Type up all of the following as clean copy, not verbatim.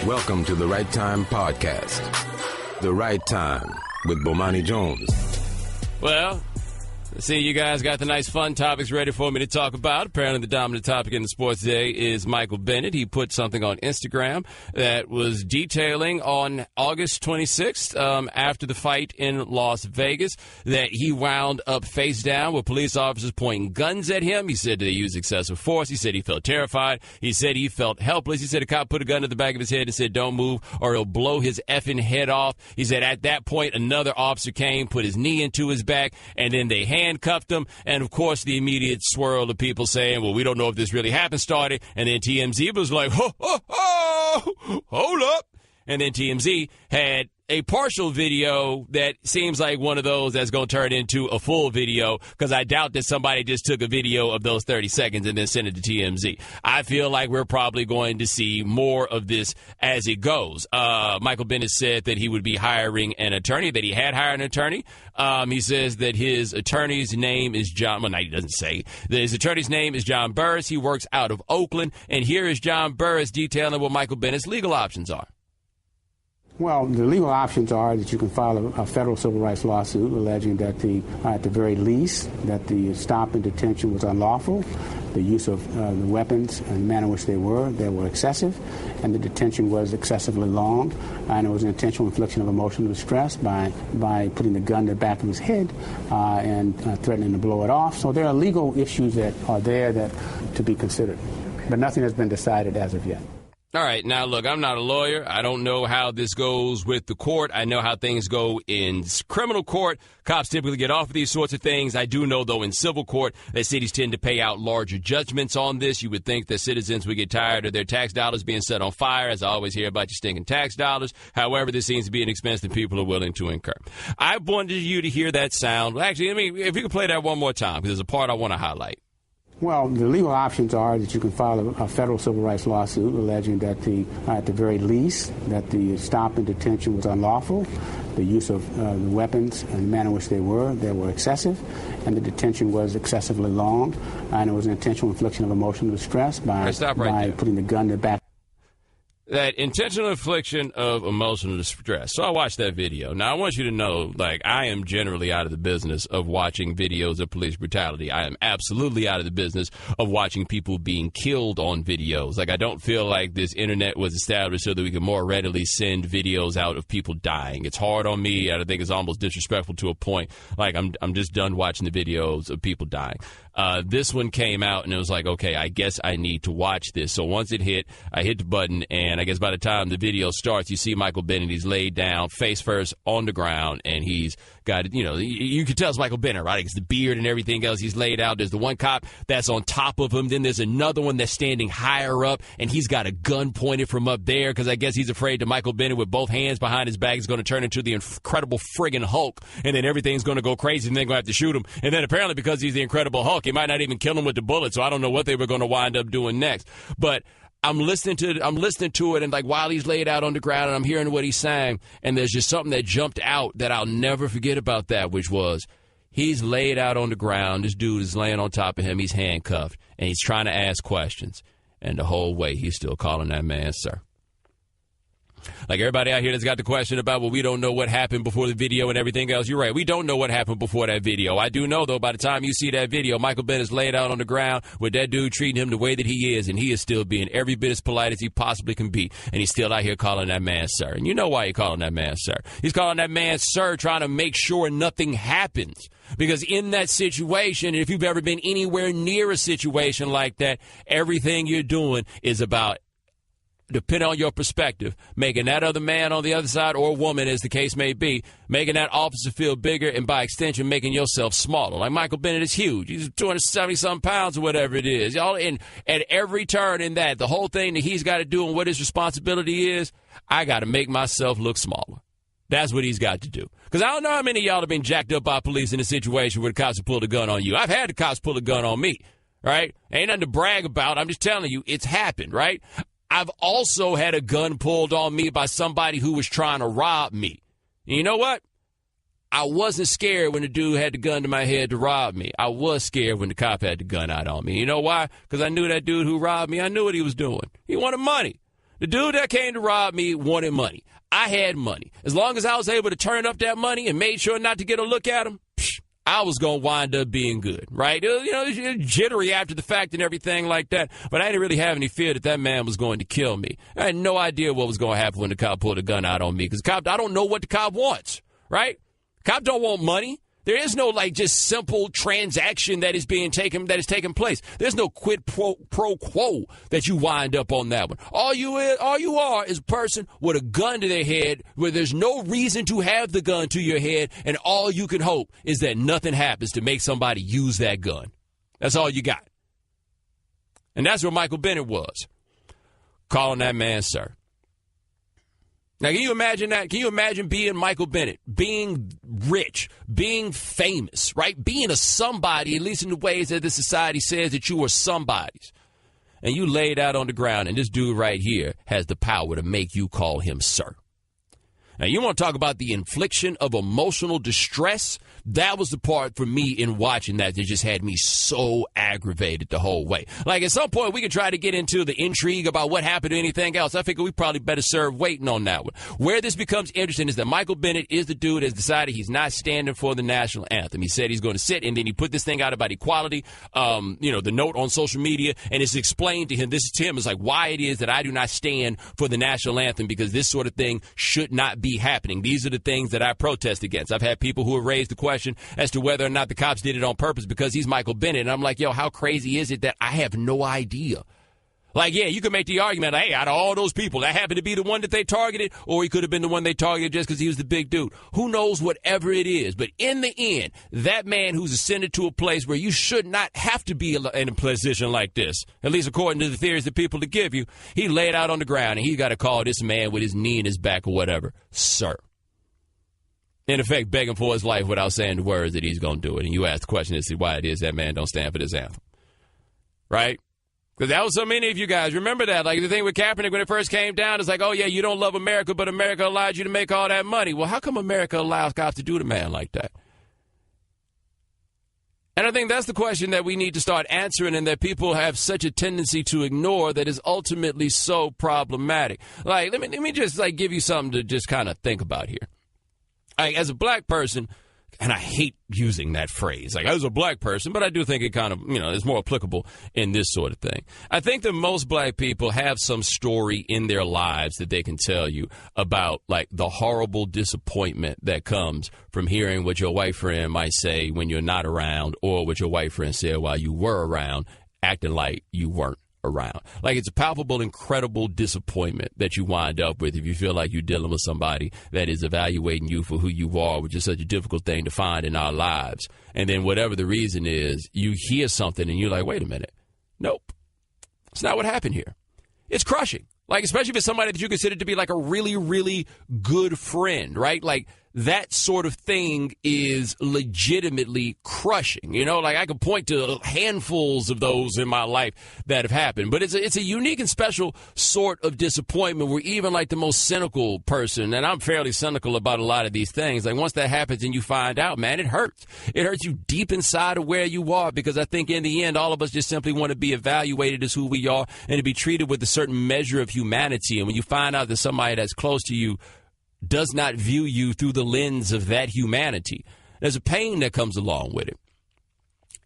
Welcome to the Right Time Podcast. The Right Time with Bomani Jones. Well, see, you guys got the nice fun topics ready for me to talk about. Apparently the dominant topic in the sports today is Michael Bennett. He put something on Instagram that was detailing on August 26th, after the fight in Las Vegas, that he wound up face down with police officers pointing guns at him. He said they used excessive force. He said he felt terrified. He said he felt helpless. He said a cop put a gun to the back of his head and said, "Don't move or he'll blow his effing head off." He said at that point, another officer came, put his knee into his back, and then they handcuffed him. And, of course, the immediate swirl of people saying, well, we don't know if this really happened started. And then TMZ was like, hold up. And then TMZ had a partial video that seems like one of those that's going to turn into a full video, because I doubt that somebody just took a video of those 30 seconds and then sent it to TMZ. I feel like we're probably going to see more of this as it goes. Michael Bennett said that he would be hiring an attorney, that he had hired an attorney. He says that his attorney's name is John. Well, no, he doesn't say. His attorney's name is John Burris. He works out of Oakland. And here is John Burris detailing what Michael Bennett's legal options are. Well, the legal options are that you can file a federal civil rights lawsuit alleging that at the very least, that the stop and detention was unlawful, the use of the weapons and the manner in which they were excessive, and the detention was excessively long, and it was an intentional infliction of emotional distress by putting the gun to the back of his head and threatening to blow it off. So there are legal issues that are there that to be considered, but nothing has been decided as of yet. All right. Now, look, I'm not a lawyer. I don't know how this goes with the court. I know how things go in criminal court. Cops typically get off of these sorts of things. I do know, though, in civil court that cities tend to pay out larger judgments on this. You would think that citizens would get tired of their tax dollars being set on fire, as I always hear about your stinking tax dollars. However, this seems to be an expense that people are willing to incur. I wanted you to hear that sound. Actually, if you could play that one more time, because there's a part I want to highlight. Well, the legal options are that you can file a federal civil rights lawsuit alleging that at the very least, that the stop and detention was unlawful, the use of the weapons and the manner in which they were excessive, and the detention was excessively long, and it was an intentional infliction of emotional distress by putting the gun to the back. That intentional infliction of emotional distress. So I watched that video. Now, I want you to know, I am generally out of the business of watching videos of police brutality. I am absolutely out of the business of watching people being killed on videos. I don't feel like this internet was established so that we can more readily send videos out of people dying. It's hard on me. I think it's almost disrespectful to a point. I'm just done watching the videos of people dying. This one came out, and it was like, okay, I guess I need to watch this. So once it hit, I hit the button, and I guess by the time the video starts, you see Michael Bennett. He's laid down, face first, on the ground, and he's got, you can tell it's Michael Bennett, right? It's the beard and everything else. He's laid out. There's the one cop that's on top of him. Then there's another one that's standing higher up, and he's got a gun pointed from up there, because I guess he's afraid that Michael Bennett, with both hands behind his back, is going to turn into the Incredible friggin' Hulk, and then everything's going to go crazy, and they're going to have to shoot him. And then apparently, because he's the Incredible Hulk, he might not even kill him with the bullet, so I don't know what they were going to wind up doing next. But I'm listening to it, and while he's laid out on the ground, and I'm hearing what he's saying, and there's just something that jumped out that I'll never forget about that, which was he's laid out on the ground. This dude is laying on top of him. He's handcuffed, and he's trying to ask questions. And the whole way, he's still calling that man sir. Everybody out here that's got the question about, well, we don't know what happened before the video and everything else. You're right. We don't know what happened before that video. I do know, though, by the time you see that video, Michael Bennett's laid out on the ground with that dude treating him the way that he is, and he is still being every bit as polite as he possibly can be. And he's still out here calling that man sir. And you know why he's calling that man sir. He's calling that man sir, trying to make sure nothing happens. Because in that situation, if you've ever been anywhere near a situation like that, everything you're doing is about, depending on your perspective, making that other man on the other side, or woman, as the case may be, making that officer feel bigger, and by extension, making yourself smaller. Michael Bennett is huge. He's 270-some pounds or whatever it is. At every turn in that, the whole thing that he's got to do and what his responsibility is, I got to make myself look smaller. That's what he's got to do. Because I don't know how many of y'all have been jacked up by police in a situation where the cops have pulled a gun on you. I've had the cops pull a gun on me, right? Ain't nothing to brag about. I'm just telling you, it's happened, right? I've also had a gun pulled on me by somebody who was trying to rob me. And you know what? I wasn't scared when the dude had the gun to my head to rob me. I was scared when the cop had the gun out on me. You know why? Because I knew that dude who robbed me, I knew what he was doing. He wanted money. The dude that came to rob me wanted money. I had money. As long as I was able to turn up that money and made sure not to get a look at him, I was going to wind up being good, right? You know, jittery after the fact and everything like that. But I didn't really have any fear that man was going to kill me. I had no idea what was going to happen when the cop pulled a gun out on me. Because I don't know what the cop wants, right? Cop don't want money. There is no, just simple transaction that is taking place. There's no quid pro quo that you wind up on that one. All you are is a person with a gun to their head where there's no reason to have the gun to your head, and all you can hope is that nothing happens to make somebody use that gun. That's all you got. And that's where Michael Bennett was, calling that man sir. Now, can you imagine that? Can you imagine being Michael Bennett, being rich, being famous, right? Being a somebody, at least in the ways that the society says that you are somebodies. And you laid out on the ground, and this dude right here has the power to make you call him sir. Now, you want to talk about the infliction of emotional distress? That was the part for me in watching that just had me so aggravated the whole way. Like, at some point, we could try to get into the intrigue about what happened or anything else. I figure we probably better serve waiting on that one. Where this becomes interesting is that Michael Bennett is the dude that has decided he's not standing for the national anthem. He said he's going to sit, and then he put this thing out about equality, the note on social media, and it's explained to him, this is to him, it's like why it is that I do not stand for the national anthem, because this sort of thing should not be happening. These are the things that I protest against. I've had people who have raised the question as to whether or not the cops did it on purpose because he's Michael Bennett. And I'm like, yo, how crazy is it that I have no idea? Like, yeah, you can make the argument, hey, out of all those people, that happened to be the one that they targeted, or he could have been the one they targeted just because he was the big dude. Who knows, whatever it is. But in the end, that man who's ascended to a place where you should not have to be in a position like this, at least according to the theories that people to give you, he laid out on the ground, and he got to call this man with his knee in his back or whatever, sir. In effect, begging for his life without saying the words that he's going to do it. And you ask the question as to why it is that man don't stand for this anthem. Right? Because that was so many of you guys. Remember that. Like the thing with Kaepernick when it first came down, it's like, oh, yeah, you don't love America, but America allowed you to make all that money. Well, how come America allows cops to do the man like that? And I think that's the question that we need to start answering, and that people have such a tendency to ignore that is ultimately so problematic. Like, let me just give you something to just kind of think about here. Like, as a black person, and I hate using that phrase, like as a black person, but I do think it kind of, is more applicable in this sort of thing. I think that most black people have some story in their lives that they can tell you about, like, the horrible disappointment that comes from hearing what your white friend might say when you're not around, or what your white friend said while you were around, acting like you weren't around. Like, it's a palpable, incredible disappointment that you wind up with if you feel like you're dealing with somebody that is evaluating you for who you are, which is such a difficult thing to find in our lives. And then whatever the reason is, you hear something and you're like, wait a minute. Nope. It's not what happened here. It's crushing. Like, especially if it's somebody that you consider to be like a really, really good friend, right? Like, that sort of thing is legitimately crushing. Like, I could point to handfuls of those in my life that have happened. But it's a unique and special sort of disappointment where even like the most cynical person, and I'm fairly cynical about a lot of these things, like once that happens and you find out, man, it hurts. It hurts you deep inside of where you are, because I think in the end, all of us just simply want to be evaluated as who we are and to be treated with a certain measure of humanity. And when you find out that somebody that's close to you does not view you through the lens of that humanity, there's a pain that comes along with it.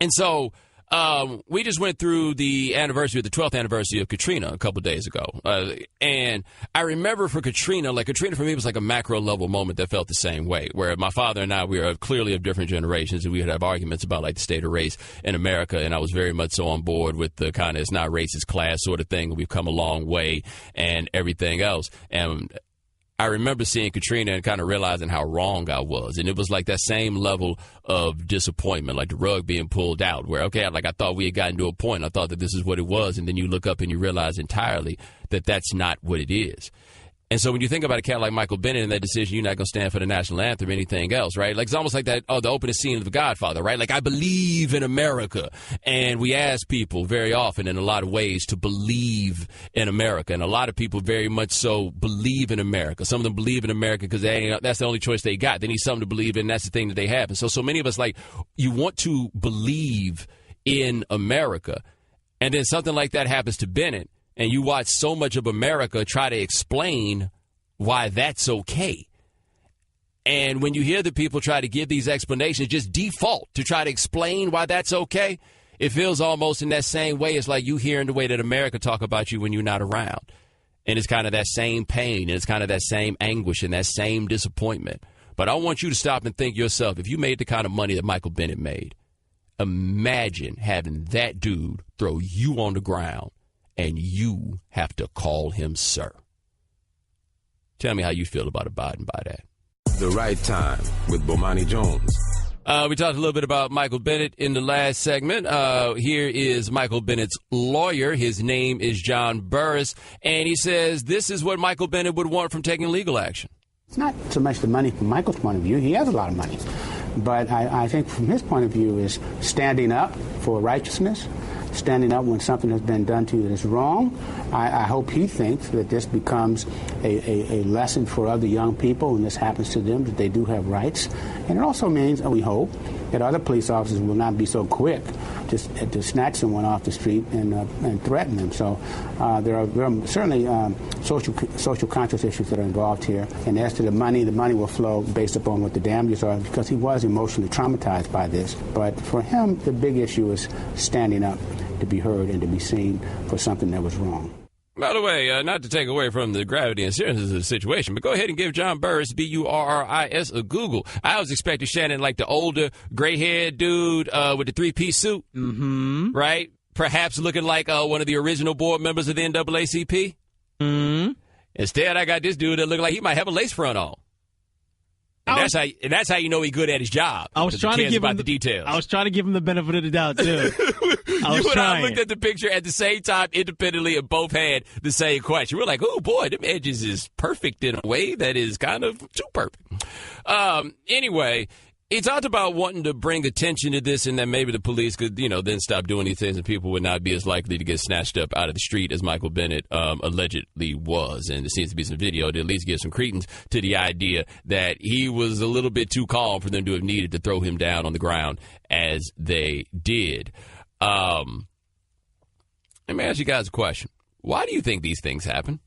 And so we just went through the 12th anniversary of Katrina a couple days ago. And I remember for Katrina, Katrina for me was like a macro level moment that felt the same way, where my father and I, we are clearly of different generations, and we would have arguments about like the state of race in America. And I was very much so on board with the kind of it's not race, it's class sort of thing. We've come a long way and everything else. And I remember seeing Katrina and kind of realizing how wrong I was. And it was like that same level of disappointment, like the rug being pulled out, where, okay, I thought we had gotten to a point. I thought that this is what it was. And then you look up and you realize entirely that that's not what it is. And so when you think about a cat like Michael Bennett and that decision, you're not going to stand for the national anthem or anything else, right? Like, it's almost like that, the opening scene of The Godfather, right? Like, I believe in America. And we ask people very often in a lot of ways to believe in America. And a lot of people very much so believe in America. Some of them believe in America because that's the only choice they got. They need something to believe in. That's the thing that they have. And so many of us, like, you want to believe in America. And then something like that happens to Bennett. And you watch so much of America try to explain why that's okay. And when you hear the people try to give these explanations, just default to try to explain why that's okay, it feels almost in that same way. It's like you hearing the way that America talk about you when you're not around. And it's kind of that same pain, and it's kind of that same anguish and that same disappointment. But I want you to stop and think yourself, if you made the kind of money that Michael Bennett made, imagine having that dude throw you on the ground and you have to call him sir. Tell me how you feel about abiding by that. The Right Time with Bomani Jones. We talked a little bit about Michael Bennett in the last segment. Here is Michael Bennett's lawyer. His name is John Burris, and he says this is what Michael Bennett would want from taking legal action. It's not so much the money from Michael's point of view. He has a lot of money. But I think from his point of view is standing up for righteousness, standing up when something has been done to you that is wrong. I hope he thinks that this becomes a lesson for other young people when this happens to them, that they do have rights. And it also means, we hope, that other police officers will not be so quick to snatch someone off the street and threaten them. So there are certainly social conscious issues that are involved here. And as to the money will flow based upon what the damages are, because he was emotionally traumatized by this. But for him, the big issue is standing up to be heard and to be seen for something that was wrong. By the way, not to take away from the gravity and seriousness of the situation, but go ahead and give John Burris, Burris, a Google. I was expecting Shannon like the older, gray-haired dude with the three-piece suit, right? Perhaps looking like one of the original board members of the NAACP. Instead, I got this dude that looked like he might have a lace front on. And that's how you know he's good at his job. I was trying to give him the details. I was trying to give him the benefit of the doubt too. I looked at the picture at the same time independently and both had the same question. We're like, oh boy, them edges is perfect in a way that is kind of too perfect. Anyway, he talked about wanting to bring attention to this and that maybe the police could, then stop doing these things and people would not be as likely to get snatched up out of the street as Michael Bennett allegedly was. And there seems to be some video to at least give some credence to the idea that he was a little bit too calm for them to have needed to throw him down on the ground as they did. Let me ask you guys a question. Why do you think these things happen?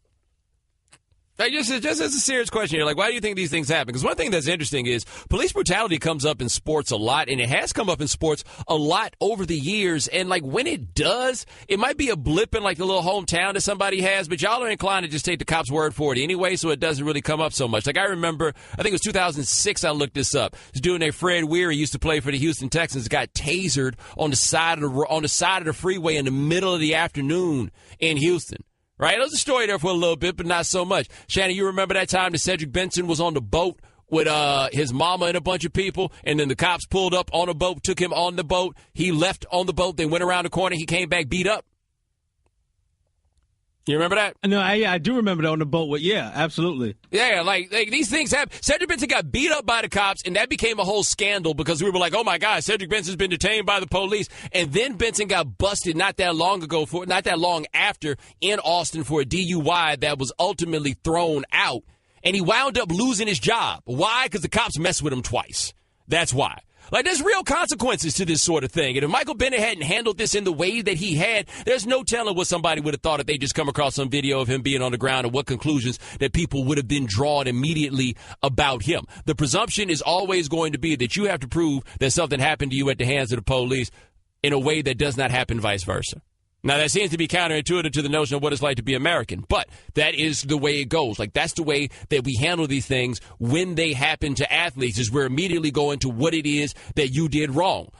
Like, just as a serious question here, like, why do you think these things happen? Because one thing that's interesting is police brutality comes up in sports a lot, and it has come up in sports a lot over the years. And, like, when it does, it might be a blip in, like, the little hometown that somebody has, but y'all are inclined to just take the cops' word for it anyway, so it doesn't really come up so much. Like, I remember, I think it was 2006 I looked this up. This dude named Fred Weary used to play for the Houston Texans, got tasered on the side of the freeway in the middle of the afternoon in Houston. Right? There's a story there for a little bit, but not so much. Shannon, you remember that time that Cedric Benson was on the boat with his mama and a bunch of people, and then the cops pulled up on a boat, took him on the boat. He left on the boat. They went around the corner. He came back beat up. You remember that? No, I do remember that on the boat. Yeah, absolutely. Yeah, like these things happen. Cedric Benson got beat up by the cops, and that became a whole scandal because we were like, oh, my God, Cedric Benson's been detained by the police. And then Benson got busted not that long after in Austin for a DUI that was ultimately thrown out. And he wound up losing his job. Why? Because the cops messed with him twice. That's why. Like, there's real consequences to this sort of thing. And if Michael Bennett hadn't handled this in the way that he had, there's no telling what somebody would have thought if they just come across some video of him being on the ground and what conclusions that people would have been drawn immediately about him. The presumption is always going to be that you have to prove that something happened to you at the hands of the police in a way that does not happen vice versa. Now, that seems to be counterintuitive to the notion of what it's like to be American, but that is the way it goes. Like, that's the way that we handle these things when they happen to athletes, is we're immediately going to what it is that you did wrong.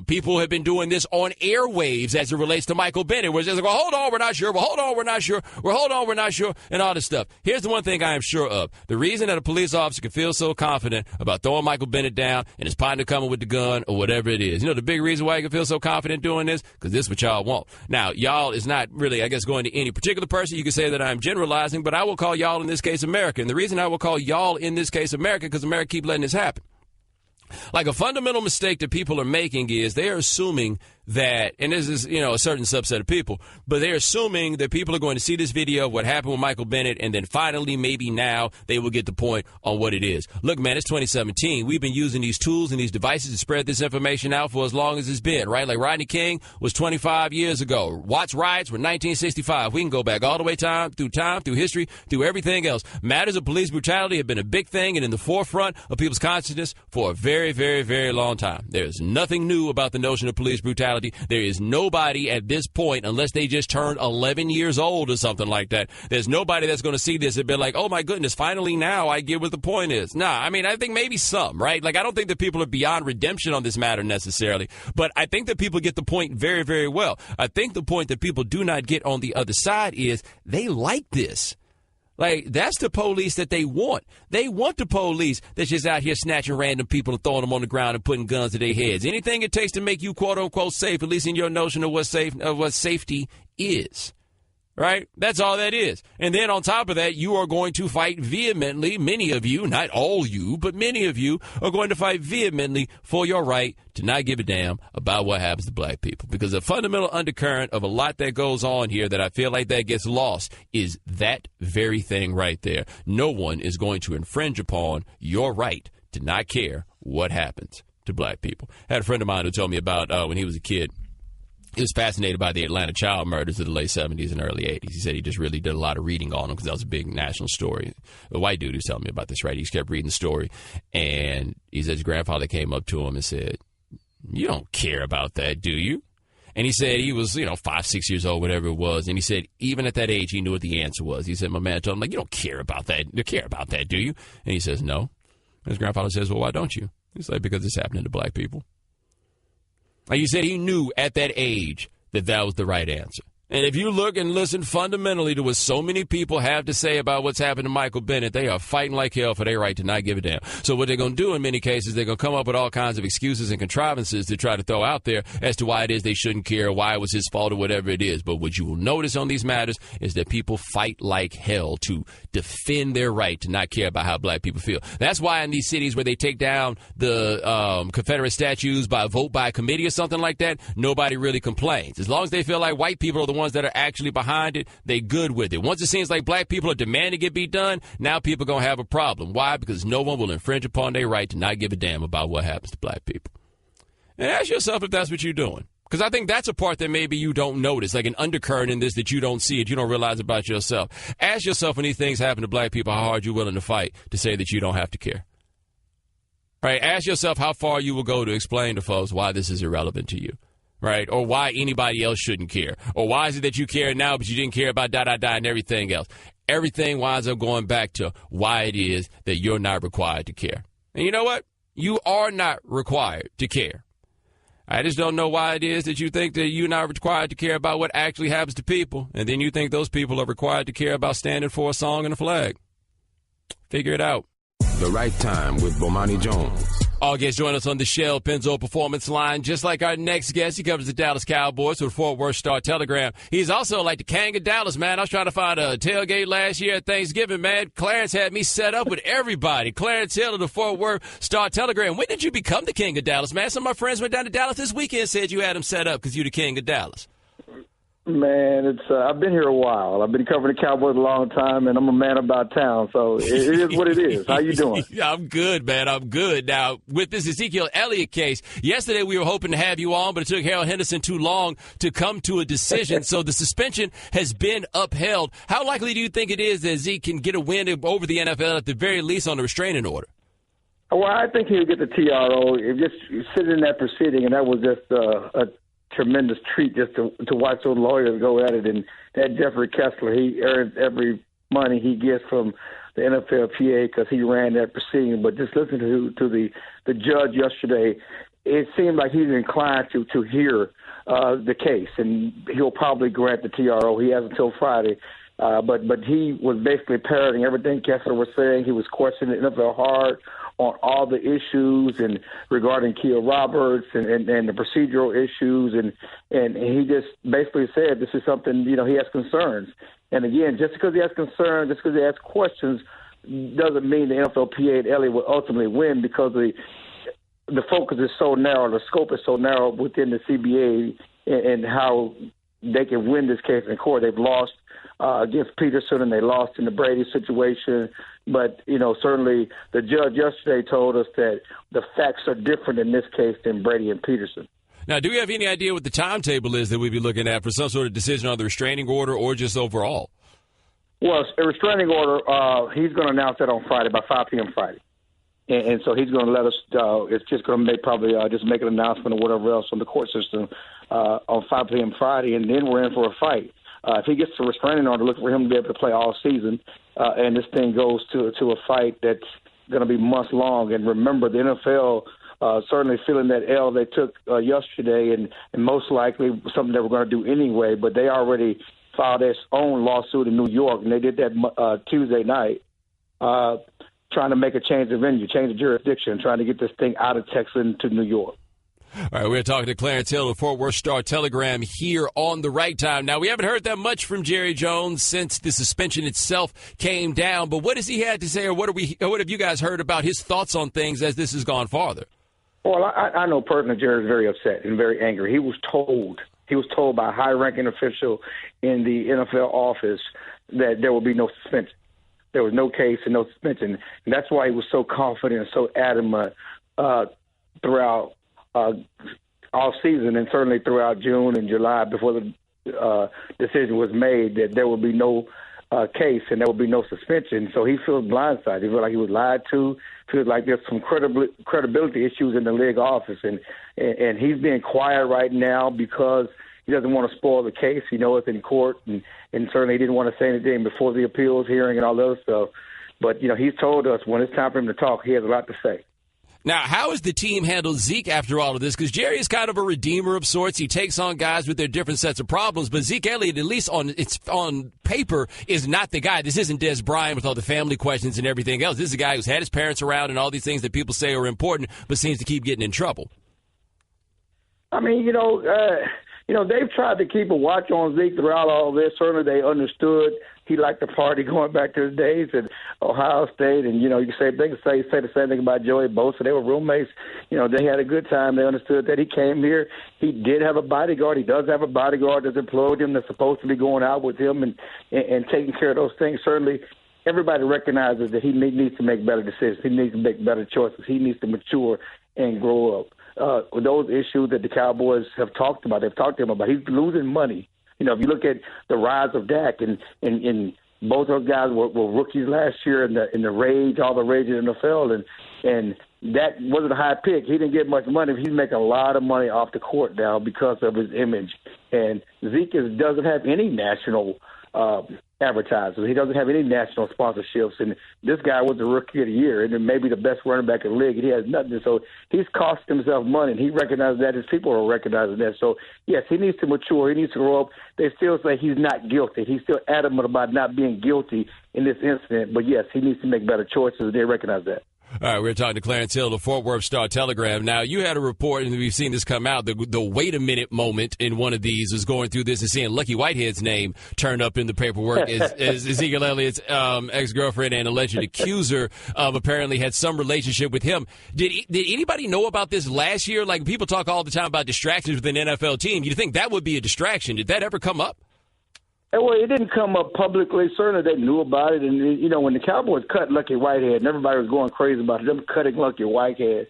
People have been doing this on airwaves as it relates to Michael Bennett, where it's just like, well, hold on, we're not sure. Well, hold on, we're not sure. Well, hold on, we're not sure, and all this stuff. Here's the one thing I am sure of. The reason that a police officer can feel so confident about throwing Michael Bennett down and his partner coming with the gun or whatever it is. You know, the big reason why he can feel so confident doing this? Because this is what y'all want. Now, y'all is not really, I guess, going to any particular person. You can say that I'm generalizing, but I will call y'all in this case America. And the reason I will call y'all in this case America, because America keep letting this happen. Like, a fundamental mistake that people are making is they are assuming that, and this is, a certain subset of people, but they're assuming that people are going to see this video of what happened with Michael Bennett, and then finally, maybe now, they will get the point on what it is. Look, man, it's 2017. We've been using these tools and these devices to spread this information out for as long as it's been, right? Like Rodney King was 25 years ago. Watts riots were 1965. We can go back all the way through history, through everything else. Matters of police brutality have been a big thing and in the forefront of people's consciousness for a very, very, very long time. There's nothing new about the notion of police brutality. There is nobody at this point, unless they just turned 11 years old or something like that, there's nobody that's going to see this and be like, oh my goodness, finally now I get what the point is. Nah, I mean, I think maybe some, right? Like, I don't think that people are beyond redemption on this matter necessarily, but I think that people get the point very, very well. I think the point that people do not get on the other side is they like this. Like, that's the police that they want. They want the police that's just out here snatching random people and throwing them on the ground and putting guns to their heads. Anything it takes to make you, quote unquote, safe, at least in your notion of what safety is. Right? That's all that is. And then on top of that, you are going to fight vehemently. Many of you, not all you, but many of you are going to fight vehemently for your right to not give a damn about what happens to black people. Because the fundamental undercurrent of a lot that goes on here that I feel like that gets lost is that very thing right there. No one is going to infringe upon your right to not care what happens to black people. I had a friend of mine who told me about when he was a kid. He was fascinated by the Atlanta child murders of the late 70s and early 80s. He said he just really did a lot of reading on them because that was a big national story. A white dude was telling me about this, right? He just kept reading the story. And he said his grandfather came up to him and said, you don't care about that, do you? And he said he was, 5, 6 years old, whatever it was. And he said even at that age, he knew what the answer was. He said, my man told him, you don't care about that. You care about that, do you? And he says, no. And his grandfather says, well, why don't you? He's like, because it's happening to black people. Like you said, he knew at that age that that was the right answer. And if you look and listen fundamentally to what so many people have to say about what's happened to Michael Bennett, they are fighting like hell for their right to not give a damn. So what they're going to do in many cases, they're going to come up with all kinds of excuses and contrivances to try to throw out there as to why it is they shouldn't care, why it was his fault or whatever it is. But what you will notice on these matters is that people fight like hell to defend their right to not care about how black people feel. That's why in these cities where they take down the Confederate statues by vote by committee or something like that, nobody really complains. As long as they feel like white people are the ones that are actually behind it, they good with it. Once it seems like black people are demanding it be done, now people are going to have a problem. Why? Because no one will infringe upon their right to not give a damn about what happens to black people. And ask yourself if that's what you're doing. Because I think that's a part that maybe you don't notice, like an undercurrent in this that you don't see it, you don't realize about yourself. Ask yourself when these things happen to black people, how hard you're willing to fight to say that you don't have to care. Right? Ask yourself how far you will go to explain to folks why this is irrelevant to you. Right? Or why anybody else shouldn't care. Or why is it that you care now, but you didn't care about and everything else. Everything winds up going back to why it is that you're not required to care. And you know what? You are not required to care. I just don't know why it is that you think that you're not required to care about what actually happens to people. And then you think those people are required to care about standing for a song and a flag. Figure it out. The Right Time with Bomani Jones. All guests join us on the Shell Pennzoil Performance Line. Just like our next guest, he covers the Dallas Cowboys for the Fort Worth Star-Telegram. He's also like the King of Dallas, man. I was trying to find a tailgate last year at Thanksgiving, man. Clarence had me set up with everybody. Clarence Hill of the Fort Worth Star-Telegram. When did you become the King of Dallas, man? Some of my friends went down to Dallas this weekend and said you had him set up because you're the King of Dallas. Man, it's I've been here a while. I've been covering the Cowboys a long time, and I'm a man about town, so it is what it is. How you doing? I'm good, man. I'm good. Now, with this Ezekiel Elliott case, yesterday we were hoping to have you on, but it took Harold Henderson too long to come to a decision, so the suspension has been upheld. How likely do you think it is that Zeke can get a win over the NFL at the very least on a restraining order? Well, I think he'll get the TRO. Just sitting in that proceeding, and that was just a tremendous treat just to watch those lawyers go at it. And that Jeffrey Kessler, he earns every money he gets from the NFLPA because he ran that proceeding. But just listening to the judge yesterday, it seemed like he's inclined to hear the case, and he'll probably grant the TRO. He has until Friday. But he was basically parroting everything Kessler was saying. He was questioning the NFL hard on all the issues and regarding Kia Roberts and the procedural issues. And he just basically said this is something, he has concerns. And again, just because he has concerns, just because he has questions, doesn't mean the NFLPA and Elliott will ultimately win, because the focus is so narrow, the scope is so narrow within the CBA and how they can win this case in court. They've lost against Peterson and they lost in the Brady situation. But, certainly the judge yesterday told us that the facts are different in this case than Brady and Peterson. Now, do we have any idea what the timetable is that we'd be looking at for some sort of decision on the restraining order or just overall? Well, a restraining order, he's going to announce that on Friday, by 5 p.m. Friday. And so he's going to let us, it's just going to make an announcement or whatever else on the court system on 5 p.m. Friday, and then we're in for a fight. If he gets a restraining order, look for him to be able to play all season, and this thing goes to a fight that's going to be months long. And remember, the NFL certainly feeling that L they took yesterday, and most likely something they were going to do anyway, but they already filed their own lawsuit in New York, and they did that Tuesday night, trying to make a change of venue, change of jurisdiction, trying to get this thing out of Texas into New York. All right, we're talking to Clarence Hill of Fort Worth Star-Telegram here on The Right Time. Now, we haven't heard that much from Jerry Jones since the suspension itself came down, but what has he had to say, or what have you guys heard about his thoughts on things as this has gone farther? Well, I know personally Jerry's very upset and very angry. He was told by a high-ranking official in the NFL office that there will be no suspension. There was no case and no suspension. And that's why he was so confident and so adamant throughout all season, and certainly throughout June and July before the decision was made, that there would be no case and there would be no suspension. So he feels blindsided. He feels like he was lied to, feels like there's some credibility issues in the league office. And he's being quiet right now because he doesn't want to spoil the case. He knows it's in court, and certainly he didn't want to say anything before the appeals hearing and all that other stuff. But, he's told us when it's time for him to talk, he has a lot to say. Now, how has the team handled Zeke after all of this? Because Jerry is kind of a redeemer of sorts. He takes on guys with their different sets of problems. But Zeke Elliott, at least on paper, is not the guy. This isn't Des Bryant with all the family questions and everything else. This is a guy who's had his parents around and all these things that people say are important, but seems to keep getting in trouble. I mean, they've tried to keep a watch on Zeke throughout all this. Certainly they understood he liked to party going back to his days at Ohio State. And, you can say the same thing about Joey Bosa. They were roommates. They had a good time. They understood that he came here. He did have a bodyguard. He does have a bodyguard that's employed him, that's supposed to be going out with him and taking care of those things. Certainly everybody recognizes that he needs to make better decisions. He needs to make better choices. He needs to mature and grow up. Those issues that the Cowboys have talked about, they've talked to him about. He's losing money. If you look at the rise of Dak, and both those guys were rookies last year in the rage, all the rage in the NFL, and that wasn't a high pick. He didn't get much money. He's making a lot of money off the court now because of his image. And Zeke doesn't have any national advertisers. He doesn't have any national sponsorships. And this guy was the rookie of the year and maybe the best running back in the league. And he has nothing. So he's cost himself money, and he recognizes that. His people are recognizing that. So, yes, he needs to mature. He needs to grow up. They still say he's not guilty. He's still adamant about not being guilty in this incident. But, yes, he needs to make better choices. They recognize that. All right, we're talking to Clarence Hill, the Fort Worth Star-Telegram. Now, you had a report, and we've seen this come out, the wait a minute moment in one of these was going through this and seeing Lucky Whitehead's name turned up in the paperwork as Ezekiel Elliott's ex-girlfriend and alleged accuser apparently had some relationship with him. Did anybody know about this last year? Like, people talk all the time about distractions with an NFL team. You think that would be a distraction? Did that ever come up? Well, it didn't come up publicly. Certainly they knew about it. And, when the Cowboys cut Lucky Whitehead and everybody was going crazy about them cutting Lucky Whitehead,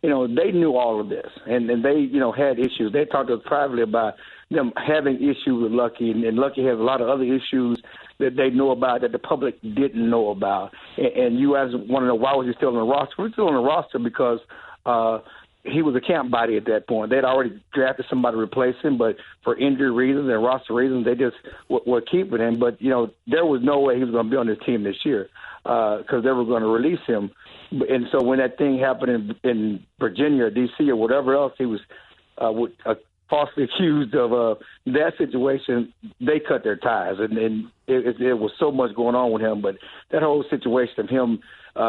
they knew all of this. And they, had issues. They talked to us privately about them having issues with Lucky. And Lucky has a lot of other issues that they know about that the public didn't know about. And you guys want to know, why was he still on the roster? We're still on the roster because he was a camp body at that point. They'd already drafted somebody to replace him, but for injury reasons and roster reasons, they just were keeping him. But, there was no way he was going to be on this team this year because they were going to release him. And so when that thing happened in Virginia or D.C. or whatever else, he was falsely accused of that situation, they cut their ties. And it was so much going on with him. But that whole situation of him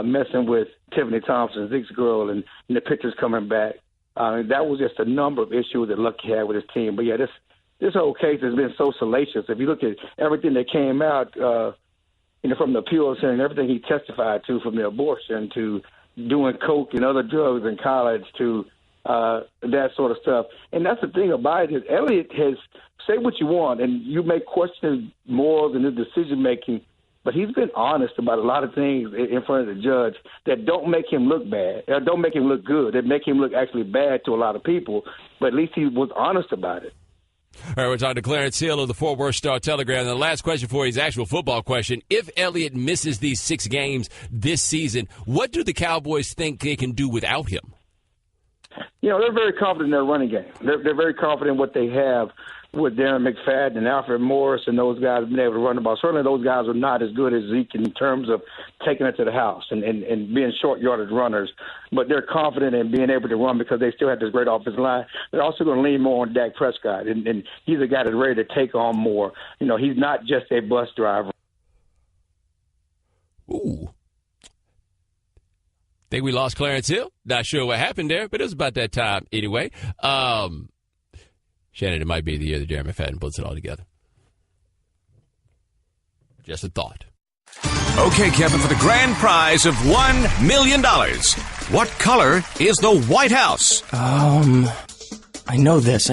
messing with Tiffany Thompson, Zeke's girl, and the pictures coming back, that was just a number of issues that Lucky had with his team. But, yeah, this whole case has been so salacious. If you look at everything that came out, from the appeals and everything he testified to, from the abortion to doing coke and other drugs in college to that sort of stuff. And that's the thing about it is Elliott has, say what you want, and you may question morals and his decision-making, but he's been honest about a lot of things in front of the judge that don't make him look bad, don't make him look good, that make him look actually bad to a lot of people, but at least he was honest about it. All right, we're talking to Clarence Hill of the Fort Worth Star-Telegram. And the last question for you is actual football question. If Elliott misses these 6 games this season, what do the Cowboys think they can do without him? You know, they're very confident in their running game. They're very confident in what they have with Darren McFadden and Alfred Morris and those guys being able to run the ball. Certainly those guys are not as good as Zeke in terms of taking it to the house and being short yardage runners, but they're confident in being able to run because they still have this great offensive line. They're also going to lean more on Dak Prescott, and he's a guy that's ready to take on more. You know, he's not just a bus driver. Ooh. Think we lost Clarence Hill? Not sure what happened there, but it was about that time anyway. Shannon, it might be the year that Darren McFadden puts it all together. Just a thought. Okay, Kevin, for the grand prize of $1 million, what color is the White House? I know this.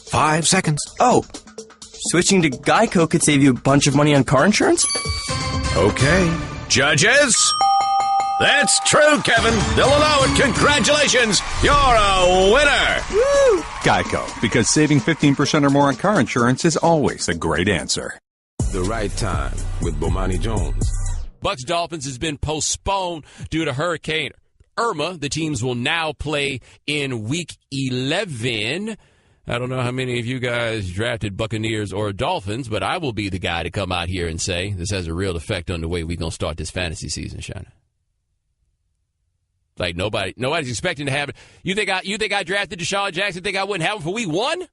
5 seconds. Oh, switching to Geico could save you a bunch of money on car insurance? Okay. Judges? That's true, Kevin. They'll allow it. Congratulations. You're a winner. Woo! Geico, because saving 15% or more on car insurance is always a great answer. The Right Time with Bomani Jones. Bucs Dolphins has been postponed due to Hurricane Irma. The teams will now play in Week 11. I don't know how many of you guys drafted Buccaneers or Dolphins, but I will be the guy to come out here and say this has a real effect on the way we're going to start this fantasy season, Shannon. Like nobody's expecting to have it. You think I drafted Deshaun Jackson? Think I wouldn't have him for week 1?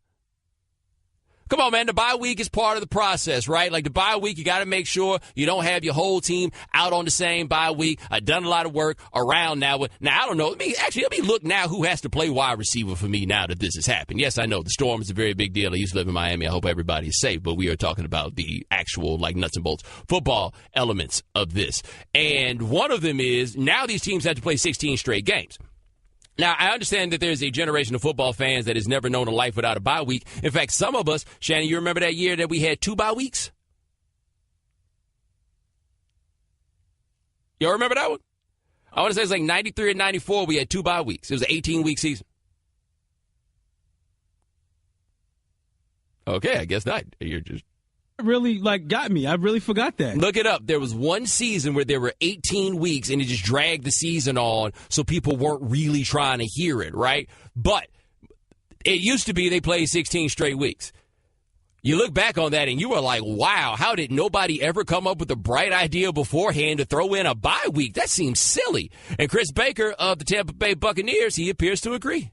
Come on, man. The bye week is part of the process, right? Like the bye week, you got to make sure you don't have your whole team out on the same bye week. I've done a lot of work around now. Now, I don't know. Let me look now who has to play wide receiver for me now that this has happened. Yes, I know the storm is a very big deal. I used to live in Miami. I hope everybody's safe, but we are talking about the actual like nuts and bolts football elements of this. And one of them is now these teams have to play 16 straight games. Now, I understand that there's a generation of football fans that has never known a life without a bye week. In fact, some of us, Shannon, you remember that year that we had 2 bye weeks? Y'all remember that one? I want to say it's like 93 and 94, we had 2 bye weeks. It was an 18-week season. Okay, I guess not. You're just... really got me. I really forgot that. Look it up. There was one season where there were 18 weeks and it just dragged the season on so people weren't really trying to hear it, right? But it used to be they played 16 straight weeks. You look back on that and you were like, wow, how did nobody ever come up with a bright idea beforehand to throw in a bye week? That seems silly. And Chris Baker of the Tampa Bay Buccaneers, he appears to agree.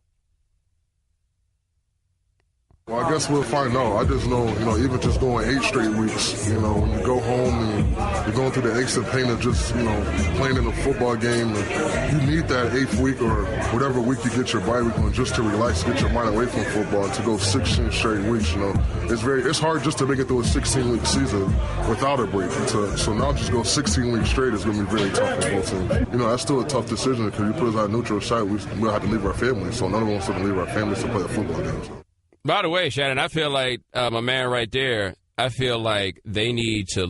Well, I guess we'll find out. I just know, even just going 8 straight weeks, when you go home and you're going through the aches and pain of just, playing in a football game, and you need that 8th week or whatever week you get your bye week on just to relax, get your mind away from football, and to go 16 straight weeks, It's hard just to make it through a 16-week season without a break. So now just go 16 weeks straight is going to be very tough for both teams. That's still a tough decision because you put us on a neutral site, we'll have to leave our families. So none of us want to leave our families to play a football game. So. By the way, Shannon, I feel like my man right there, I feel like they need to,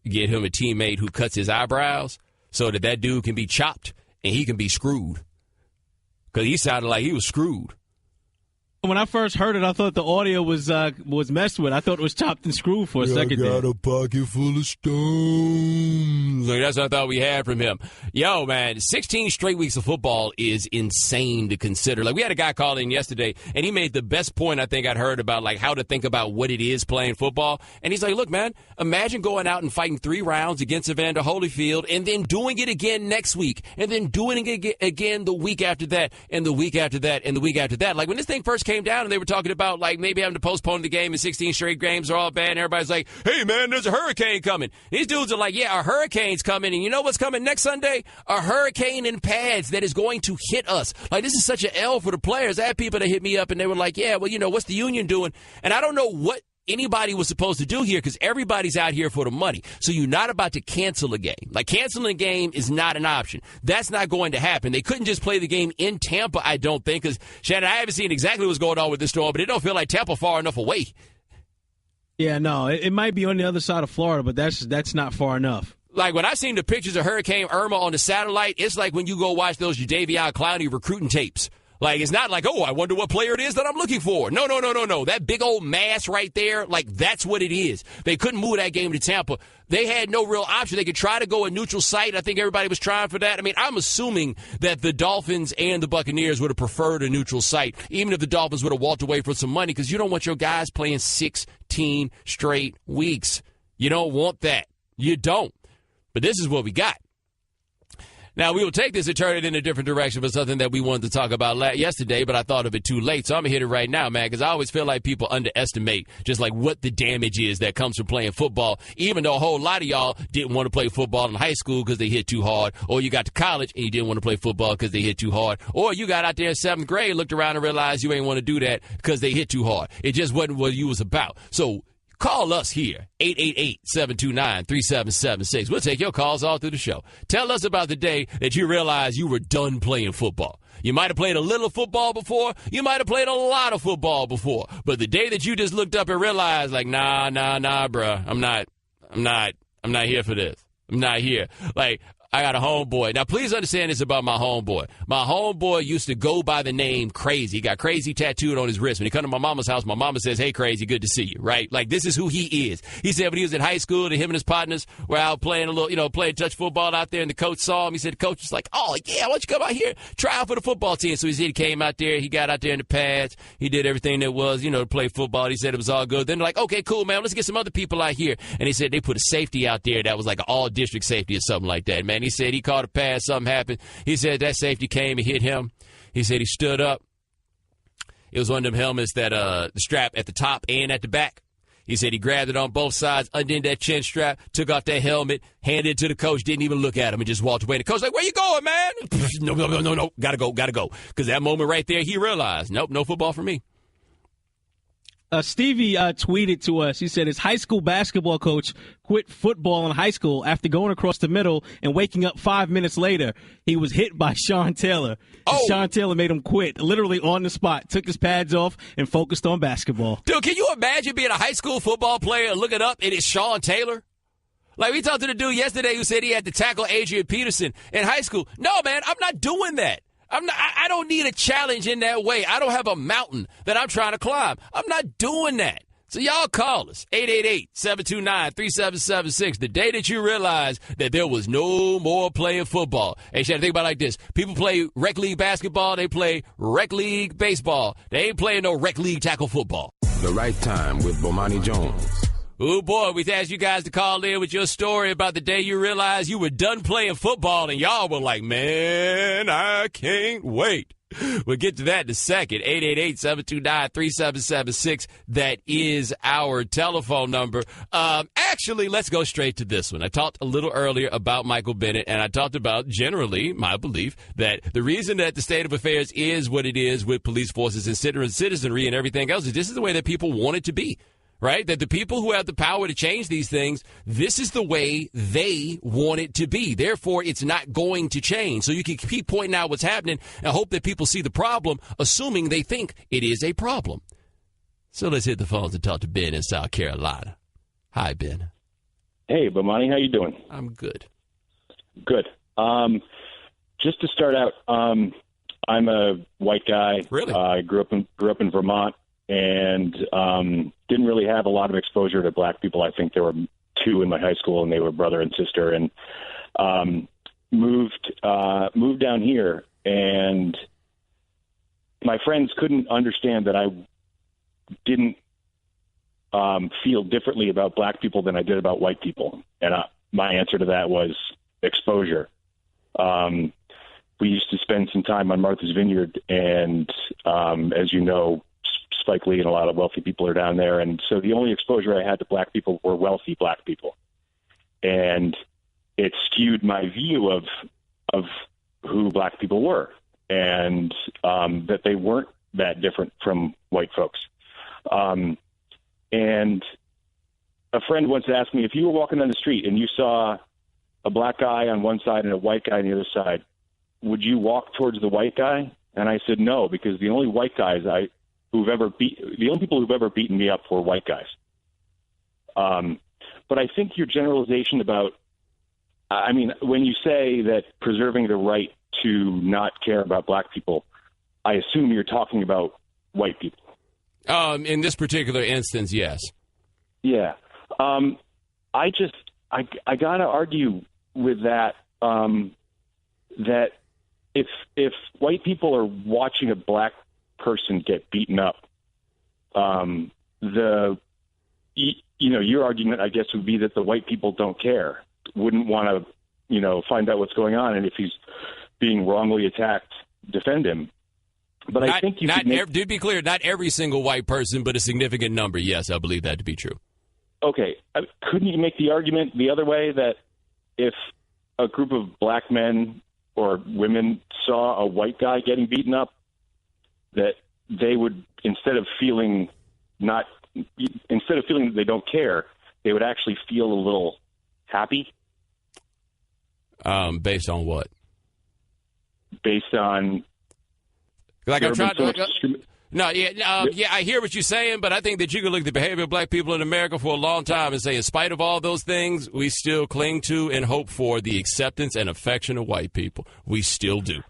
get him a teammate who cuts his eyebrows so that dude can be chopped and he can be screwed. Because he sounded like he was screwed. When I first heard it, I thought the audio was messed with. I thought it was chopped and screwed for a second there. I got a pocket full of stones. Look, that's what I thought we had from him. Yo, man, 16 straight weeks of football is insane to consider. We had a guy call in yesterday, and he made the best point I think I'd heard about, how to think about what it is playing football. And he's like, look, man, imagine going out and fighting 3 rounds against Evander Holyfield and then doing it again next week and then doing it again the week after that and the week after that and the week after that. When this thing first came down and they were talking about maybe having to postpone the game and 16 straight games are all bad and everybody's like, hey man, there's a hurricane coming. These dudes are like, yeah, a hurricane's coming, and you know what's coming next Sunday? A hurricane in pads that is going to hit us. This is such an L for the players. I had people that hit me up and they were like, yeah, well, what's the union doing? And I don't know what anybody was supposed to do here because everybody's out here for the money. So you're not about to cancel a game. Like, canceling a game is not an option. That's not going to happen. They couldn't just play the game in Tampa, I don't think, because, Shannon, I haven't seen exactly what's going on with this storm, but it don't feel like Tampa far enough away. Yeah, no, it might be on the other side of Florida, but that's not far enough. Like, when I seen the pictures of Hurricane Irma on the satellite, it's like when you go watch those Jadeveon Clowney recruiting tapes. Like, it's not like, oh, I wonder what player it is that I'm looking for. No. That big old mass right there, like, that's what it is. They couldn't move that game to Tampa. They had no real option. They could try to go a neutral site. I think everybody was trying for that. I mean, I'm assuming that the Dolphins and the Buccaneers would have preferred a neutral site, even if the Dolphins would have walked away for some money, because you don't want your guys playing 16 straight weeks. You don't want that. You don't. But this is what we got. Now, we will take this and turn it in a different direction for something that we wanted to talk about yesterday, but I thought of it too late. So I'm going to hit it right now, man, because I always feel like people underestimate just like what the damage is that comes from playing football, even though a whole lot of y'all didn't want to play football in high school because they hit too hard, or you got to college and you didn't want to play football because they hit too hard, or you got out there in 7th grade, looked around and realized you ain't want to do that because they hit too hard. It just wasn't what you was about. So call us here, 888-729-3776. We'll take your calls all through the show. Tell us about the day that you realized you were done playing football. You might have played a little football before. You might have played a lot of football before. But the day that you just looked up and realized, like, nah, bruh, I'm not here for this. I'm not here. Like, I got a homeboy. Now, please understand this about my homeboy. My homeboy used to go by the name Crazy. He got Crazy tattooed on his wrist. When he come to my mama's house, my mama says, hey, Crazy, good to see you, right? Like, this is who he is. He said when he was in high school, him and his partners were out playing playing touch football out there, and the coach saw him. He said, the coach was like, oh, yeah, why don't you come out here, try out for the football team? So he came out there. He got out there in the pads. He did everything that was, to play football. He said it was all good. Then they're like, okay, cool, man, let's get some other people out here. And he said they put a safety out there that was like an all-district safety or something like that, man. He said he caught a pass. Something happened. He said that safety came and hit him. He said he stood up. It was one of them helmets that the strap at the top and at the back. He said he grabbed it on both sides, undid that chin strap, took off that helmet, handed it to the coach, didn't even look at him, and just walked away. The coach like, where you going, man? No. Gotta go. Because that moment right there, he realized, nope, no football for me. Stevie tweeted to us. He said his high school basketball coach quit football in high school after going across the middle and waking up 5 minutes later. He was hit by Sean Taylor. Oh. Sean Taylor made him quit literally on the spot, took his pads off, and focused on basketball. Dude, can you imagine being a high school football player and looking up and it's Sean Taylor? Like, we talked to the dude yesterday who said he had to tackle Adrian Peterson in high school. No, man, I'm not doing that. I don't need a challenge in that way. I don't have a mountain that I'm trying to climb. I'm not doing that. So y'all call us, 888-729-3776, the day that you realize that there was no more playing football. Hey, Shannon, think about it like this. People play rec league basketball. They play rec league baseball. They ain't playing no rec league tackle football. The Right Time with Bomani Jones. Oh, boy, we've asked you guys to call in with your story about the day you realized you were done playing football, and y'all were like, man, I can't wait. We'll get to that in a second. 888-729-3776. That is our telephone number. Actually, let's go straight to this one. I talked a little earlier about Michael Bennett, and I talked about, generally, my belief that the reason that the state of affairs is what it is with police forces and citizenry and everything else is this is the way that people want it to be. Right? That the people who have the power to change these things, this is the way they want it to be. Therefore, it's not going to change. So you can keep pointing out what's happening and hope that people see the problem, assuming they think it is a problem. So let's hit the phones and talk to Ben in South Carolina. Hi, Ben. Hey, Bomani, how you doing? I'm good. Good. Just to start out, I'm a white guy. Really? I grew up in Vermont. And didn't really have a lot of exposure to black people. I think there were two in my high school, and they were brother and sister. And moved down here, and my friends couldn't understand that I didn't feel differently about black people than I did about white people. And my answer to that was exposure. We used to spend some time on Martha's Vineyard, and as you know, Spike Lee and a lot of wealthy people are down there. And so the only exposure I had to black people were wealthy black people. And it skewed my view of who black people were, and that they weren't that different from white folks. And a friend once asked me, if you were walking down the street and you saw a black guy on one side and a white guy on the other side, would you walk towards the white guy? And I said no, because the only white guys the only people who've ever beaten me up were white guys. But I think your generalization about, when you say that preserving the right to not care about black people, I assume you're talking about white people. In this particular instance, yes. Yeah. I got to argue with that, that if white people are watching a black person get beaten up, your argument, I guess, would be that the white people don't care, wouldn't want to, find out what's going on, and if he's being wrongly attacked, defend him. But I think to be clear, not every single white person, but a significant number. Yes, I believe that to be true. Okay. Couldn't you make the argument the other way that if a group of black men or women saw a white guy getting beaten up, that they would, instead of feeling that they don't care, they would actually feel a little happy? Based on what? Based on... Like I'm trying to... I hear what you're saying, but I think that you can look at the behavior of black people in America for a long time and say, in spite of all those things, we still cling to and hope for the acceptance and affection of white people. We still do.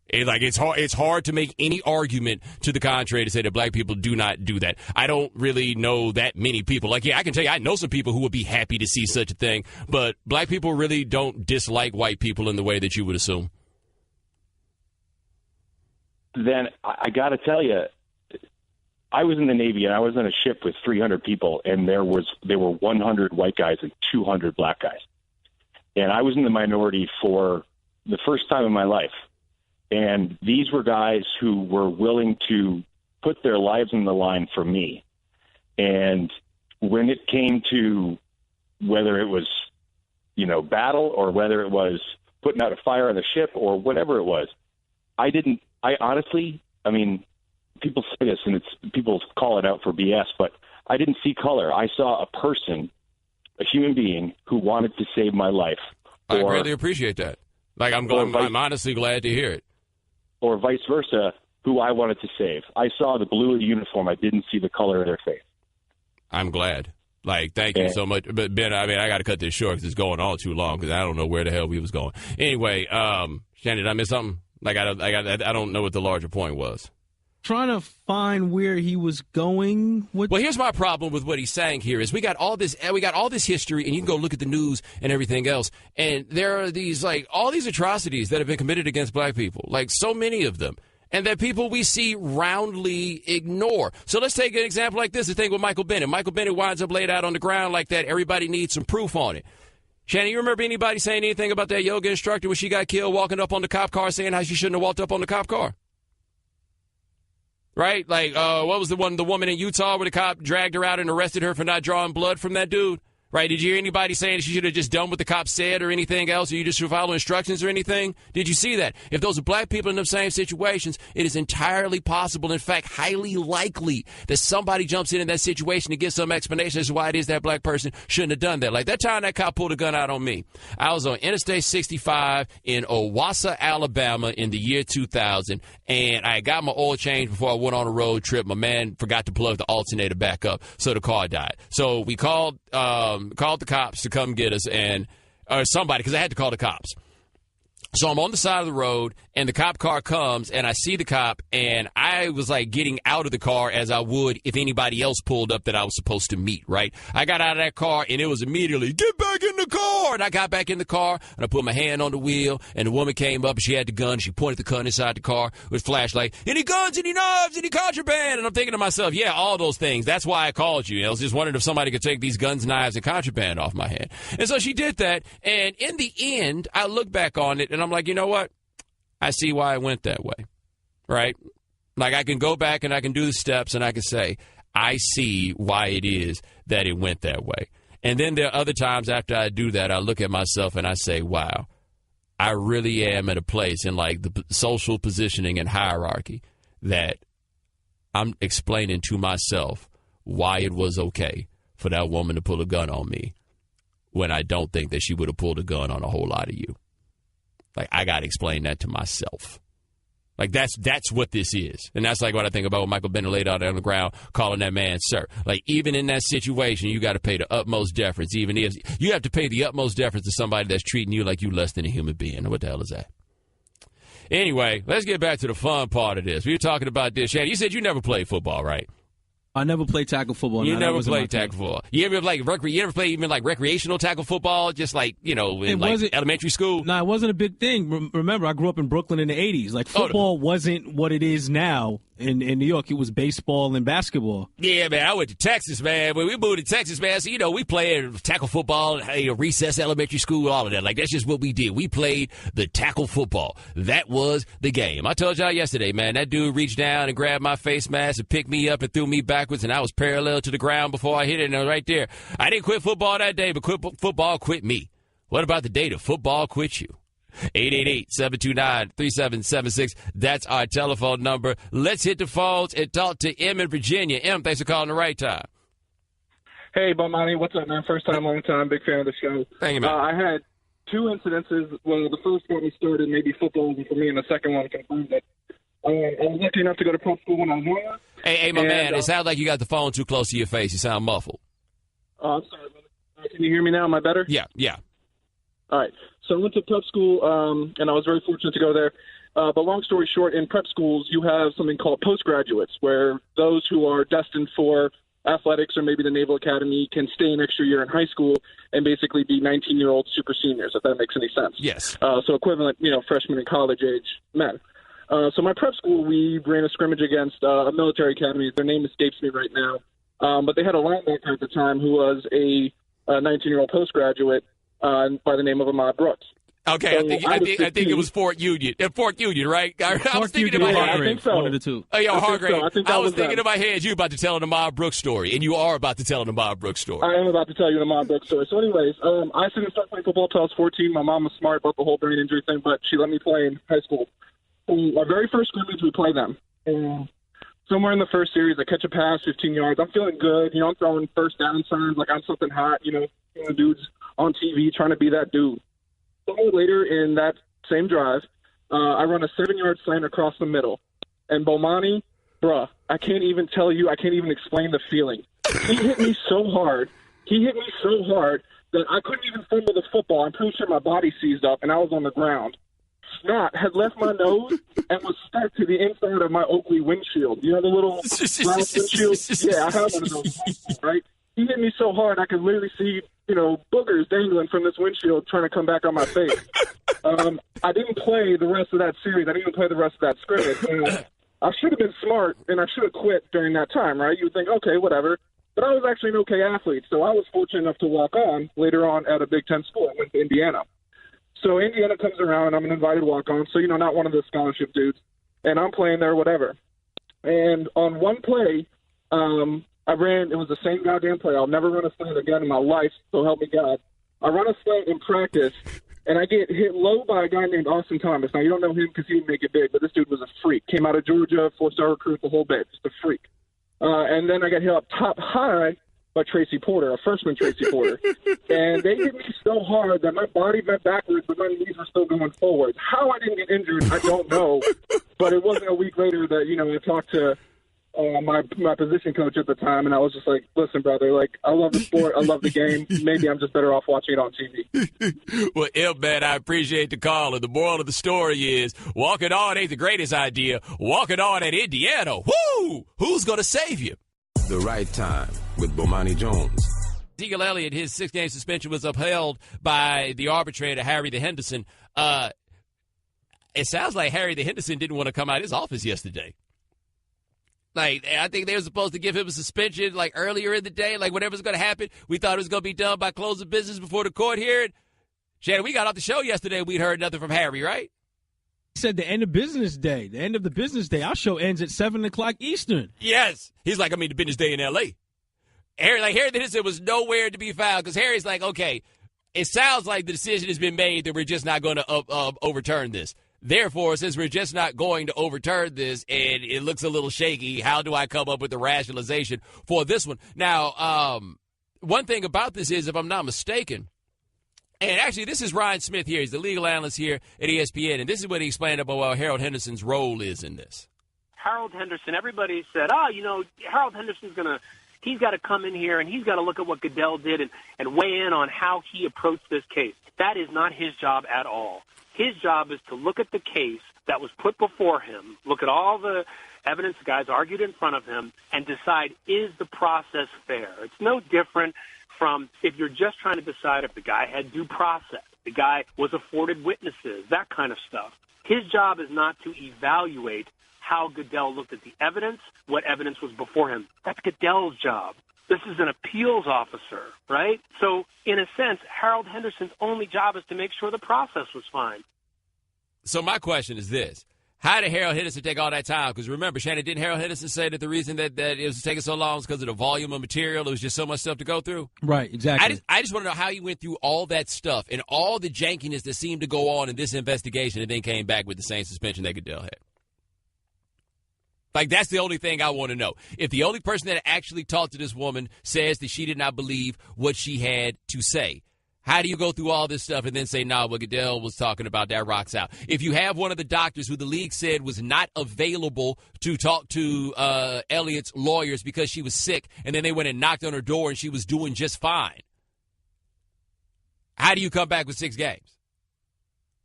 It's hard to make any argument to the contrary to say that black people do not do that. I don't really know that many people. I can tell you, I know some people who would be happy to see such a thing, but black people really don't dislike white people in the way that you would assume. Then I got to tell you, I was in the Navy and I was on a ship with 300 people, and there were 100 white guys and 200 black guys. And I was in the minority for the first time in my life. And these were guys who were willing to put their lives on the line for me. And when it came to whether it was, battle or whether it was putting out a fire on the ship or whatever it was, people say this and people call it out for BS, but I didn't see color. I saw a person, a human being who wanted to save my life. I really appreciate that. I'm honestly glad to hear it. Or vice versa, who I wanted to save. I saw the blue of the uniform. I didn't see the color of their face. I'm glad. Thank you so much. But Ben, I got to cut this short because it's going on too long because I don't know where the hell we was going. Anyway, Shannon, did I miss something? I don't know what the larger point was. Trying to find where he was going. Well, here's my problem with what he's saying here is we got all this history, and you can go look at the news and everything else, and there are these all these atrocities that have been committed against black people, so many of them, and that people we see roundly ignore. So let's take an example like this. The thing with Michael Bennett. Michael Bennett winds up laid out on the ground like that. Everybody needs some proof on it. Shannon, you remember anybody saying anything about that yoga instructor when she got killed walking up on the cop car saying how she shouldn't have walked up on the cop car? Right? What was the woman in Utah where the cop dragged her out and arrested her for not drawing blood from that dude? Right? Did you hear anybody saying she should have just done what the cop said or anything else, or you just should follow instructions or anything? Did you see that? If those are black people in the same situations, it is entirely possible, in fact, highly likely that somebody jumps in that situation to give some explanation as to why it is that black person shouldn't have done that. Like that time that cop pulled a gun out on me. I was on Interstate 65 in Owassa, Alabama in the year 2000, and I got my oil changed before I went on a road trip. My man forgot to plug the alternator back up, so the car died. So we called the cops to come get us, or somebody, because I had to call the cops. So I'm on the side of the road, and the cop car comes, and I see the cop, and I was getting out of the car as I would if anybody else pulled up that I was supposed to meet, right? I got out of that car, and it was immediately, get back in the car! And I got back in the car, and I put my hand on the wheel, and the woman came up, and she had the gun. She pointed the gun inside the car with flashlight. Any guns, any knives, any contraband? And I'm thinking to myself, yeah, all those things. That's why I called you. I was just wondering if somebody could take these guns, knives, and contraband off my hand. And so she did that, and in the end, I look back on it, and I'm like, you know what? I see why it went that way, right? I can go back and I can do the steps and I can say, I see why it is that it went that way. And then there are other times after I do that, I look at myself and I say, wow, I really am at a place in the social positioning and hierarchy that I'm explaining to myself why it was okay for that woman to pull a gun on me when I don't think that she would have pulled a gun on a whole lot of you. Like, I got to explain that to myself. Like, that's what this is. And that's like what I think about when Michael Bennett laid out on the ground, calling that man sir. Like, even in that situation, you got to pay the utmost deference. Even if you have to pay the utmost deference to somebody that's treating you like you less than a human being. What the hell is that? Anyway, let's get back to the fun part of this. We were talking about this. Shannon, you said you never played football, right? I never played tackle football. You never played tackle football. You ever play even like recreational tackle football, just like, in like elementary school? No, it wasn't a big thing. Remember, I grew up in Brooklyn in the 80s. Like, football wasn't what it is now in New York. It was baseball and basketball. Yeah, man, I went to Texas, man. When we moved to Texas, man, so, we played tackle football, recess, elementary school, all of that. Like, that's just what we did. We played the tackle football. That was the game. I told y'all yesterday, man, that dude reached down and grabbed my face mask and picked me up and threw me backwards, and I was parallel to the ground before I hit it, and I was right there. I didn't quit football that day, but football quit me. What about the day that football quit you? 888-729-3776. That's our telephone number. Let's hit the phones and talk to M in Virginia. M, thanks for calling the right time. Hey, Bomani, what's up, man? First time, long time. Big fan of the show. Thank you, man. I had two incidences. Well, the first one started maybe football for me, and the second one confirmed it. I was lucky enough to go to prep school when I was younger. Hey, my man, it sounds like you got the phone too close to your face. You sound muffled. Oh, I'm sorry, brother. Can you hear me now? Am I better? Yeah. All right. So I went to prep school, and I was very fortunate to go there. But long story short, in prep schools, you have something called postgraduates, where those who are destined for athletics or maybe the Naval Academy can stay an extra year in high school and basically be 19-year-old super seniors, if that makes any sense. Yes. So equivalent, freshmen and college-age men. So my prep school, we ran a scrimmage against a military academy. Their name escapes me right now. But they had a linebacker at the time who was a 19-year-old postgraduate by the name of Ahmad Brooks. Okay, so I think it was Fort Union. Fort Union, right? I was thinking in my head. I think so. One of the two. Oh, yeah, Hargrave. So. I was thinking in my head, you about to tell an Ahmad Brooks story, and you are about to tell an Ahmad Brooks story. I am about to tell you an Ahmad Brooks story. So anyways, I didn't start playing football until I was 14. My mom was smart about the whole brain injury thing, but she let me play in high school. Our very first scrimmage, we play them. And somewhere in the first series, I catch a pass, 15 yards. I'm feeling good. I'm throwing first down signs like I'm something hot. The dude's on TV trying to be that dude. Somewhere later in that same drive, I run a 7-yard slant across the middle. And Bomani, bruh, I can't even tell you, I can't even explain the feeling. He hit me so hard. That I couldn't even fumble the football. I'm pretty sure my body seized up, and I was on the ground. Snot had left my nose and was stuck to the inside of my Oakley windshield. You know the little glass windshield? Yeah, I have one of those, right? He hit me so hard I could literally see, boogers dangling from this windshield trying to come back on my face. I didn't play the rest of that series. I didn't even play the rest of that scrimmage. I should have been smart, and I should have quit during that time, right? You would think, okay, whatever. But I was actually an okay athlete, so I was fortunate enough to walk on later on at a Big Ten school. I went to Indiana. So Indiana comes around, and I'm an invited walk-on, so, not one of the scholarship dudes. And I'm playing there, whatever. And on one play, it was the same goddamn play. I'll never run a slant again in my life, so help me God. I run a slant in practice, and I get hit low by a guy named Austin Thomas. Now, you don't know him because he didn't make it big, but this dude was a freak. Came out of Georgia, 4-star recruit, the whole bit. Just a freak. And then I got hit up top high by Tracy Porter, a freshman Tracy Porter. And they hit me so hard that my body bent backwards, but my knees were still going forward. How I didn't get injured, I don't know. But it wasn't a week later that, I talked to my position coach at the time, and I was just like, listen, brother, I love the sport. I love the game. Maybe I'm just better off watching it on TV. Well, man, I appreciate the call. And the moral of the story is walking on ain't the greatest idea. Walking on at Indiana. Woo! Who's going to save you? The Right Time with Bomani Jones. Ezekiel Elliott, his 6-game suspension was upheld by the arbitrator, Harry the Henderson. It sounds like Harry the Henderson didn't want to come out of his office yesterday. I think they were supposed to give him a suspension, earlier in the day, whatever's going to happen. We thought it was going to be done by close of business before the court hearing. Shannon, we got off the show yesterday. We'd heard nothing from Harry, right? He said the end of business day. The end of the business day. Our show ends at 7 o'clock Eastern. Yes. He's like, the business day in L.A. Harry the Henderson was nowhere to be found because Harry's like, okay, it sounds like the decision has been made that we're just not going to overturn this. Therefore, since we're just not going to overturn this and it looks a little shaky, how do I come up with the rationalization for this one? Now, one thing about this is, if I'm not mistaken, and actually this is Ryan Smith here. He's the legal analyst here at ESPN, and this is what he explained about what Harold Henderson's role is in this. Harold Henderson, everybody said, Harold Henderson's he's got to come in here and he's got to look at what Goodell did and weigh in on how he approached this case. That is not his job at all. His job is to look at the case that was put before him, look at all the evidence the guys argued in front of him, and decide, is the process fair? It's no different from if you're just trying to decide if the guy had due process, the guy was afforded witnesses, that kind of stuff. His job is not to evaluate how Goodell looked at the evidence, what evidence was before him. That's Goodell's job. This is an appeals officer, right? So, in a sense, Harold Henderson's only job is to make sure the process was fine. So my question is this. How did Harold Henderson take all that time? Because remember, Shannon, didn't Harold Henderson say that the reason that it was taking so long was because of the volume of material? It was just so much stuff to go through? Right, exactly. I just want to know how he went through all that stuff and all the jankiness that seemed to go on in this investigation and then came back with the same suspension that Goodell had. Like, that's the only thing I want to know. If the only person that actually talked to this woman says that she did not believe what she had to say, how do you go through all this stuff and then say, nah, what Goodell was talking about, that rocks out? If you have one of the doctors who the league said was not available to talk to Elliott's lawyers because she was sick, and then they went and knocked on her door and she was doing just fine, how do you come back with 6 games?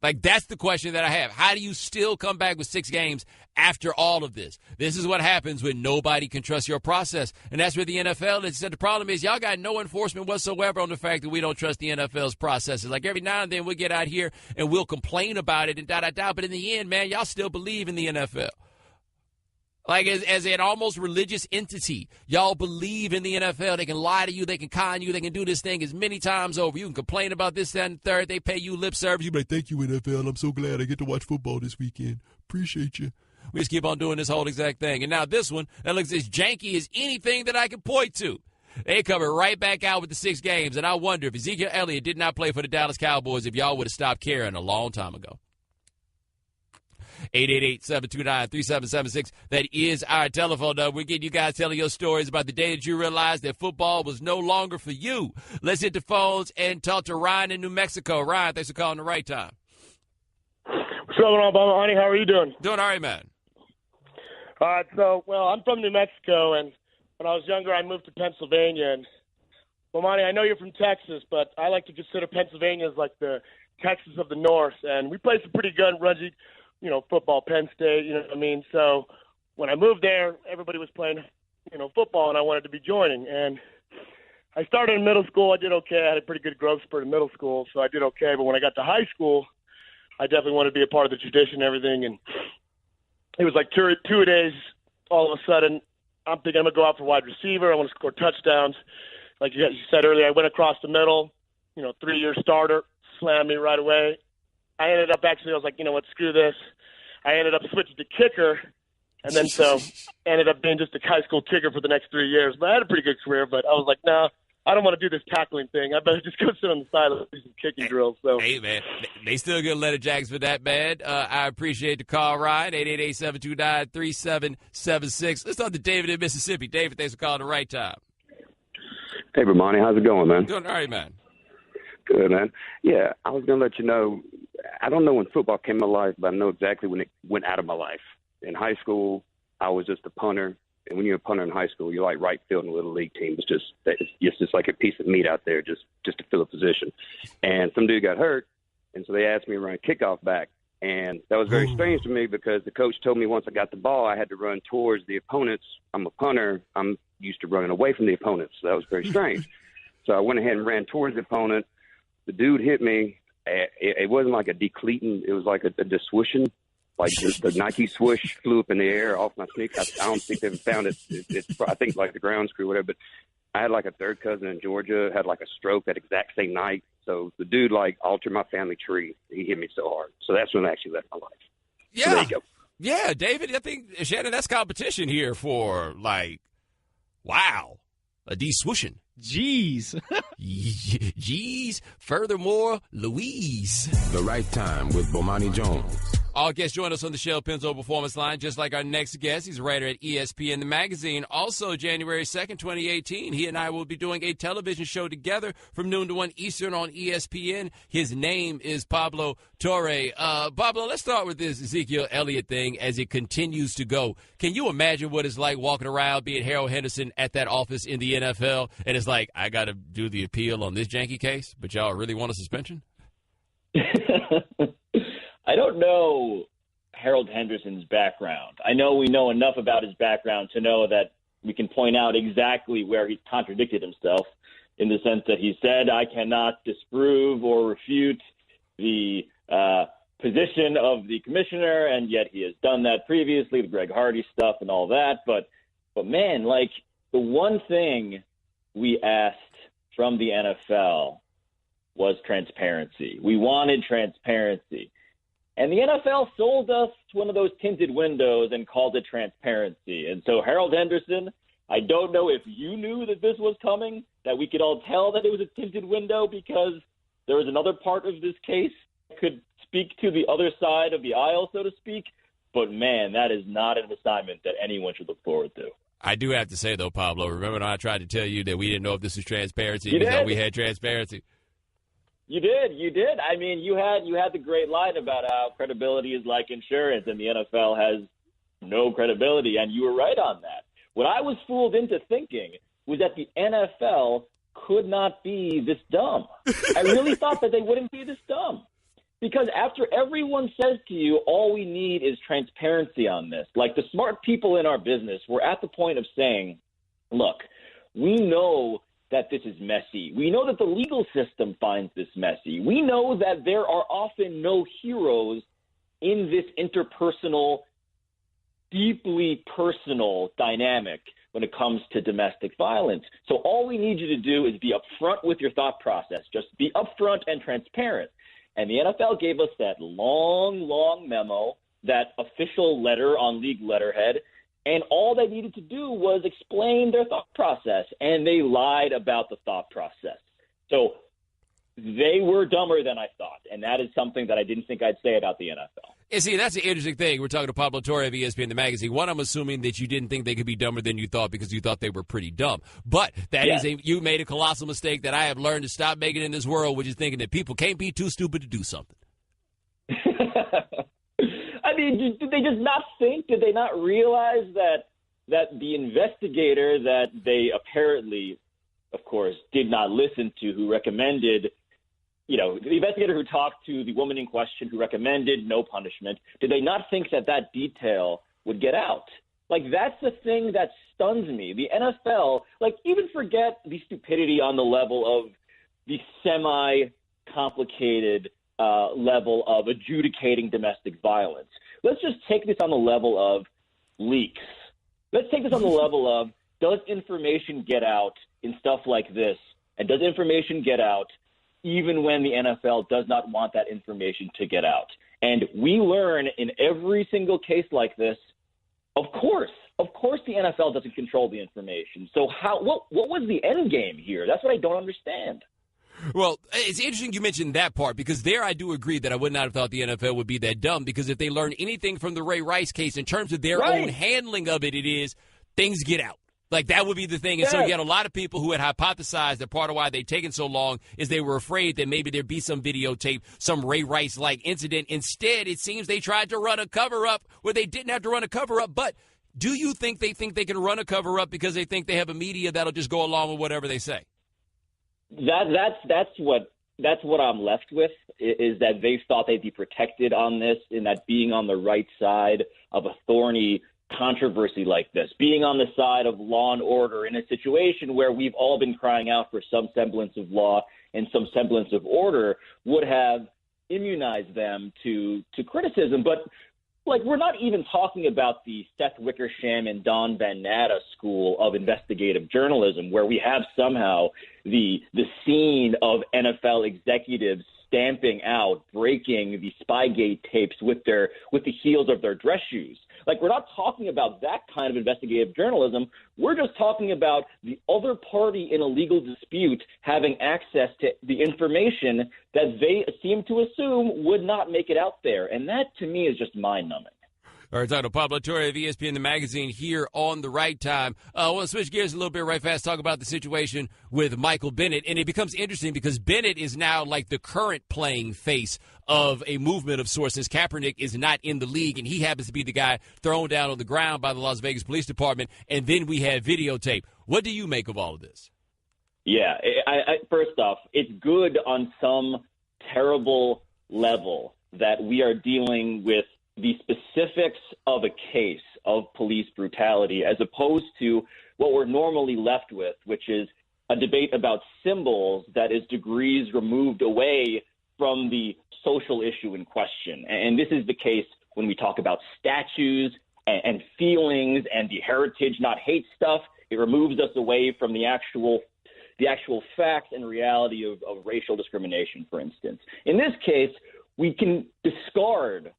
Like, that's the question that I have. How do you still come back with 6 games after all of this? This is what happens when nobody can trust your process. And that's where the NFL is. The problem is y'all got no enforcement whatsoever on the fact that we don't trust the NFL's processes. Like, every now and then we'll get out here and we'll complain about it and da-da-da. But in the end, man, y'all still believe in the NFL. Like, as an almost religious entity, y'all believe in the NFL. They can lie to you. They can con you. They can do this thing as many times over. You can complain about this, that, and the third. They pay you lip service. You be like, thank you, NFL. I'm so glad I get to watch football this weekend. Appreciate you. We just keep on doing this whole exact thing. And now this one, that looks as janky as anything that I can point to. They coming right back out with the 6 games. And I wonder if Ezekiel Elliott did not play for the Dallas Cowboys, if y'all would have stopped caring a long time ago. 888-729-3776. That is our telephone number. We're getting you guys telling your stories about the day that you realized that football was no longer for you. Let's hit the phones and talk to Ryan in New Mexico. Ryan, thanks for calling the right time. What's going on, Bomani? How are you doing? Doing all right, man. All right, I'm from New Mexico, and when I was younger, I moved to Pennsylvania. And, Bomani, I know you're from Texas, but I like to consider Pennsylvania as like the Texas of the North. And we play some pretty good rugby, football, Penn State, you know what I mean? So when I moved there, everybody was playing, football, and I wanted to be joining. And I started in middle school. I did okay. I had a pretty good growth spurt in middle school, so I did okay. But when I got to high school, I definitely wanted to be a part of the tradition and everything. And it was like two days, all of a sudden, I'm thinking I'm going to go out for wide receiver. I want to score touchdowns. Like you said earlier, I went across the middle, 3-year starter, slammed me right away. I ended up I was like, you know what, screw this. I ended up switching to kicker, and then ended up being just a high school kicker for the next 3 years. But I had a pretty good career, but I was like, no, I don't want to do this tackling thing. I better just go sit on the side and do some kicking drills. So. Hey, man, they still get letter jacks for that, man. I appreciate the call, Ryan. 888-729-3776. Let's talk to David in Mississippi. David, thanks for calling the right time. Hey, Bomani, how's it going, man? Doing all right, man. Good, man. Yeah, I was going to let you know, I don't know when football came to my life, but I know exactly when it went out of my life. In high school, I was just a punter. And when you're a punter in high school, you're like right field in a little league team. It's just like a piece of meat out there just to fill a position. And some dude got hurt, and so they asked me to run kickoff back. And that was very strange to me because the coach told me once I got the ball, I had to run towards the opponents. I'm a punter. I'm used to running away from the opponents. So that was very strange. So I went ahead and ran towards the opponent. The dude hit me. It wasn't like a decleating. It was like a diswishing. Like the Nike swoosh flew up in the air off my sneak. I don't think they've found it. It's I think like the ground screw, whatever. But I had like a third cousin in Georgia, had like a stroke that exact same night. So the dude like altered my family tree. He hit me so hard. So that's when I actually left my life. Yeah. So there you go. Yeah, David, I think, Shannon, that's competition here for like, wow, a de-swooshing. Jeez. Jeez. Furthermore, Louise. The Right Time with Bomani Jones. All guests join us on the Shell Pennzoil Performance Line, just like our next guest. He's a writer at ESPN, the magazine. Also, January 2nd, 2018, he and I will be doing a television show together from noon to 1 Eastern on ESPN. His name is Pablo Torre. Pablo, let's start with this Ezekiel Elliott thing as it continues to go. Can you imagine what it's like walking around being Harold Henderson at that office in the NFL? And it's like, I got to do the appeal on this janky case, but y'all really want a suspension? I don't know Harold Henderson's background. I know we know enough about his background to know that we can point out exactly where he's contradicted himself, in the sense that he said, I cannot disprove or refute the position of the commissioner, and yet he has done that previously, the Greg Hardy stuff and all that. But man, like, the one thing we asked from the NFL was transparency. We wanted transparency. And the NFL sold us one of those tinted windows and called it transparency. And so, Harold Henderson, I don't know if you knew that this was coming, that we could all tell that it was a tinted window, because there was another part of this case that could speak to the other side of the aisle, so to speak. But, man, that is not an assignment that anyone should look forward to. I do have to say, though, Pablo, remember when I tried to tell you that we didn't know if this was transparency? You thought did. we had transparency. You did. I mean, you had the great line about how credibility is like insurance, and the NFL has no credibility, and you were right on that. What I was fooled into thinking was that the NFL could not be this dumb. I really thought that they wouldn't be this dumb, because after everyone says to you, all we need is transparency on this, like the smart people in our business were at the point of saying, look, we know that this is messy. We know that the legal system finds this messy. We know that there are often no heroes in this interpersonal, deeply personal dynamic when it comes to domestic violence. So all we need you to do is be upfront with your thought process. Just be upfront and transparent. And the NFL gave us that long memo, that official letter on league letterhead, and all they needed to do was explain their thought process, and they lied about the thought process. So they were dumber than I thought, and that is something that I didn't think I'd say about the NFL. And see, that's an interesting thing. We're talking to Pablo Torre of ESPN, the magazine. One, I'm assuming that you didn't think they could be dumber than you thought because you thought they were pretty dumb. But that is you made a colossal mistake that I have learned to stop making in this world, which is thinking that people can't be too stupid to do something. I mean, did they just not think? Did they not realize that the investigator that they apparently, of course, did not listen to, who recommended, the investigator who talked to the woman in question who recommended no punishment, did they not think that detail would get out? Like, that's the thing that stuns me. The NFL, even forget the stupidity on the level of the semi-complicated level of adjudicating domestic violence. Let's just take this on the level of leaks. Let's take this on the level of, does information get out in stuff like this? And does information get out even when the NFL does not want that information to get out? And we learn in every single case like this, of course the NFL doesn't control the information. So what was the end game here? That's what I don't understand. Well, it's interesting you mentioned that part, because there I do agree that I would not have thought the NFL would be that dumb, because if they learn anything from the Ray Rice case in terms of their own handling of it, it is things get out. Like, that would be the thing. And so you had a lot of people who had hypothesized that part of why they'd taken so long is they were afraid that maybe there'd be some videotape, some Ray Rice-like incident. Instead, it seems they tried to run a cover-up where they didn't have to run a cover-up. But do you think they can run a cover-up because they think they have a media that'll just go along with whatever they say? That's what I'm left with, is that they thought they'd be protected on this, in that being on the right side of a thorny controversy like this, being on the side of law and order in a situation where we've all been crying out for some semblance of law and some semblance of order, would have immunized them to criticism. But we're not even talking about the Seth Wickersham and Don Van Natta school of investigative journalism, where we have somehow the scene of NFL executives stamping out, breaking the Spygate tapes with the heels of their dress shoes. Like, we're not talking about that kind of investigative journalism. We're just talking about the other party in a legal dispute having access to the information that they seem to assume would not make it out there. And that, to me, is just mind-numbing. All right, talking to Pablo Torre of ESPN, the magazine, here on The Right Time. I want to switch gears a little bit right fast, talk about the situation with Michael Bennett. And it becomes interesting because Bennett is now like the current playing face of a movement of sorts, since Kaepernick is not in the league, and he happens to be the guy thrown down on the ground by the Las Vegas Police Department. And then we have videotape. What do you make of all of this? Yeah, first off, it's good on some terrible level that we are dealing with the specifics of a case of police brutality as opposed to what we're normally left with, which is a debate about symbols that is degrees removed away from the social issue in question. And this is the case when we talk about statues and feelings and the heritage, not hate stuff. It removes us away from the actual facts and reality of racial discrimination, for instance. In this case, we can discard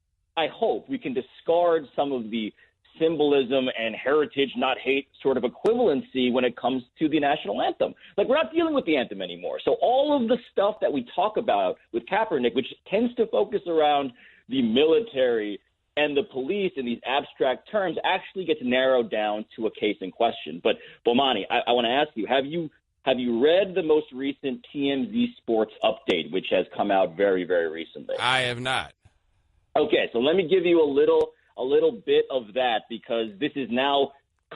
some of the symbolism and heritage, not hate sort of equivalency when it comes to the national anthem. Like, we're not dealing with the anthem anymore. So all of the stuff that we talk about with Kaepernick, which tends to focus around the military and the police in these abstract terms, actually gets narrowed down to a case in question. But, Bomani, I want to ask you, have you read the most recent TMZ Sports update, which has come out very, very recently? I have not. Okay, so let me give you a little bit of that, because this is now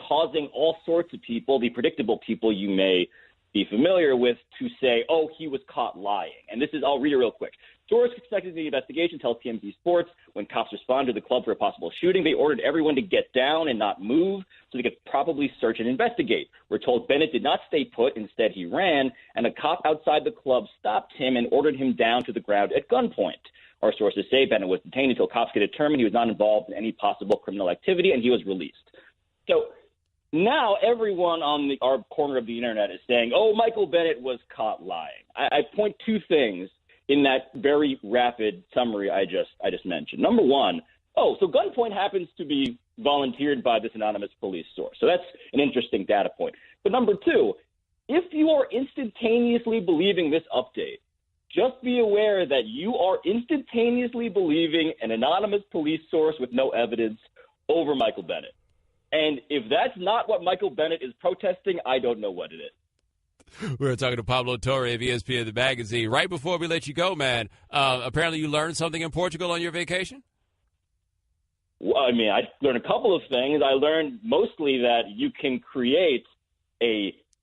causing all sorts of people, the predictable people you may be familiar with, to say, oh, he was caught lying. And this is, I'll read it real quick. Source expected the investigation tells TMZ Sports when cops responded to the club for a possible shooting, they ordered everyone to get down and not move so they could probably search and investigate. We're told Bennett did not stay put. Instead, he ran, and a cop outside the club stopped him and ordered him down to the ground at gunpoint. Our sources say Bennett was detained until cops could determine he was not involved in any possible criminal activity, and he was released. So now everyone on our corner of the internet is saying, oh, Michael Bennett was caught lying. I point two things in that very rapid summary I just mentioned. Number one, so gunpoint happens to be volunteered by this anonymous police source. So that's an interesting data point. But number two, if you are instantaneously believing this update, just be aware that you are instantaneously believing an anonymous police source with no evidence over Michael Bennett. And if that's not what Michael Bennett is protesting, I don't know what it is. We were talking to Pablo Torre of ESPN, the magazine. Right before we let you go, man, apparently you learned something in Portugal on your vacation? Well, I mean, I learned a couple of things. I learned mostly that you can create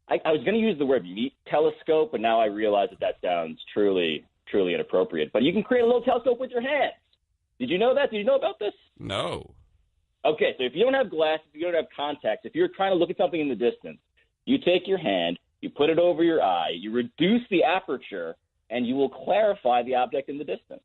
I was going to use the word meat telescope, but now I realize that sounds truly, truly inappropriate. But you can create a little telescope with your hands. Did you know that? Did you know about this? No. Okay, so if you don't have glasses, if you don't have contacts, if you're trying to look at something in the distance, you take your hand, you put it over your eye, you reduce the aperture, and you will clarify the object in the distance.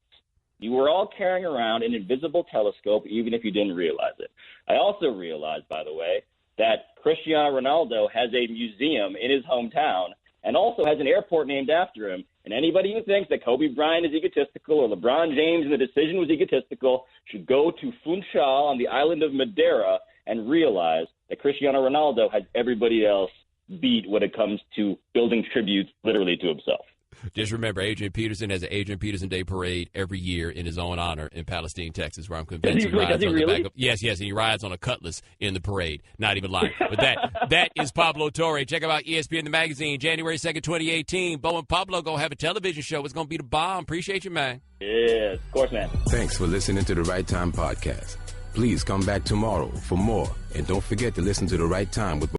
You were all carrying around an invisible telescope, even if you didn't realize it. I also realized, by the way, that Cristiano Ronaldo has a museum in his hometown and also has an airport named after him. And anybody who thinks that Kobe Bryant is egotistical or LeBron James and the decision was egotistical should go to Funchal on the island of Madeira and realize that Cristiano Ronaldo has everybody else beat when it comes to building tributes literally to himself. Just remember, Adrian Peterson has an Adrian Peterson Day parade every year in his own honor in Palestine, Texas, where I'm convinced he rides on the back of. Yes, and he rides on a cutlass in the parade. Not even lying. But that is Pablo Torre. Check out ESPN the magazine, January 2nd, 2018. Bo and Pablo gonna have a television show. It's gonna be the bomb. Appreciate you, man. Yeah, of course, man. Thanks for listening to the Right Time podcast. Please come back tomorrow for more, and don't forget to listen to the Right Time with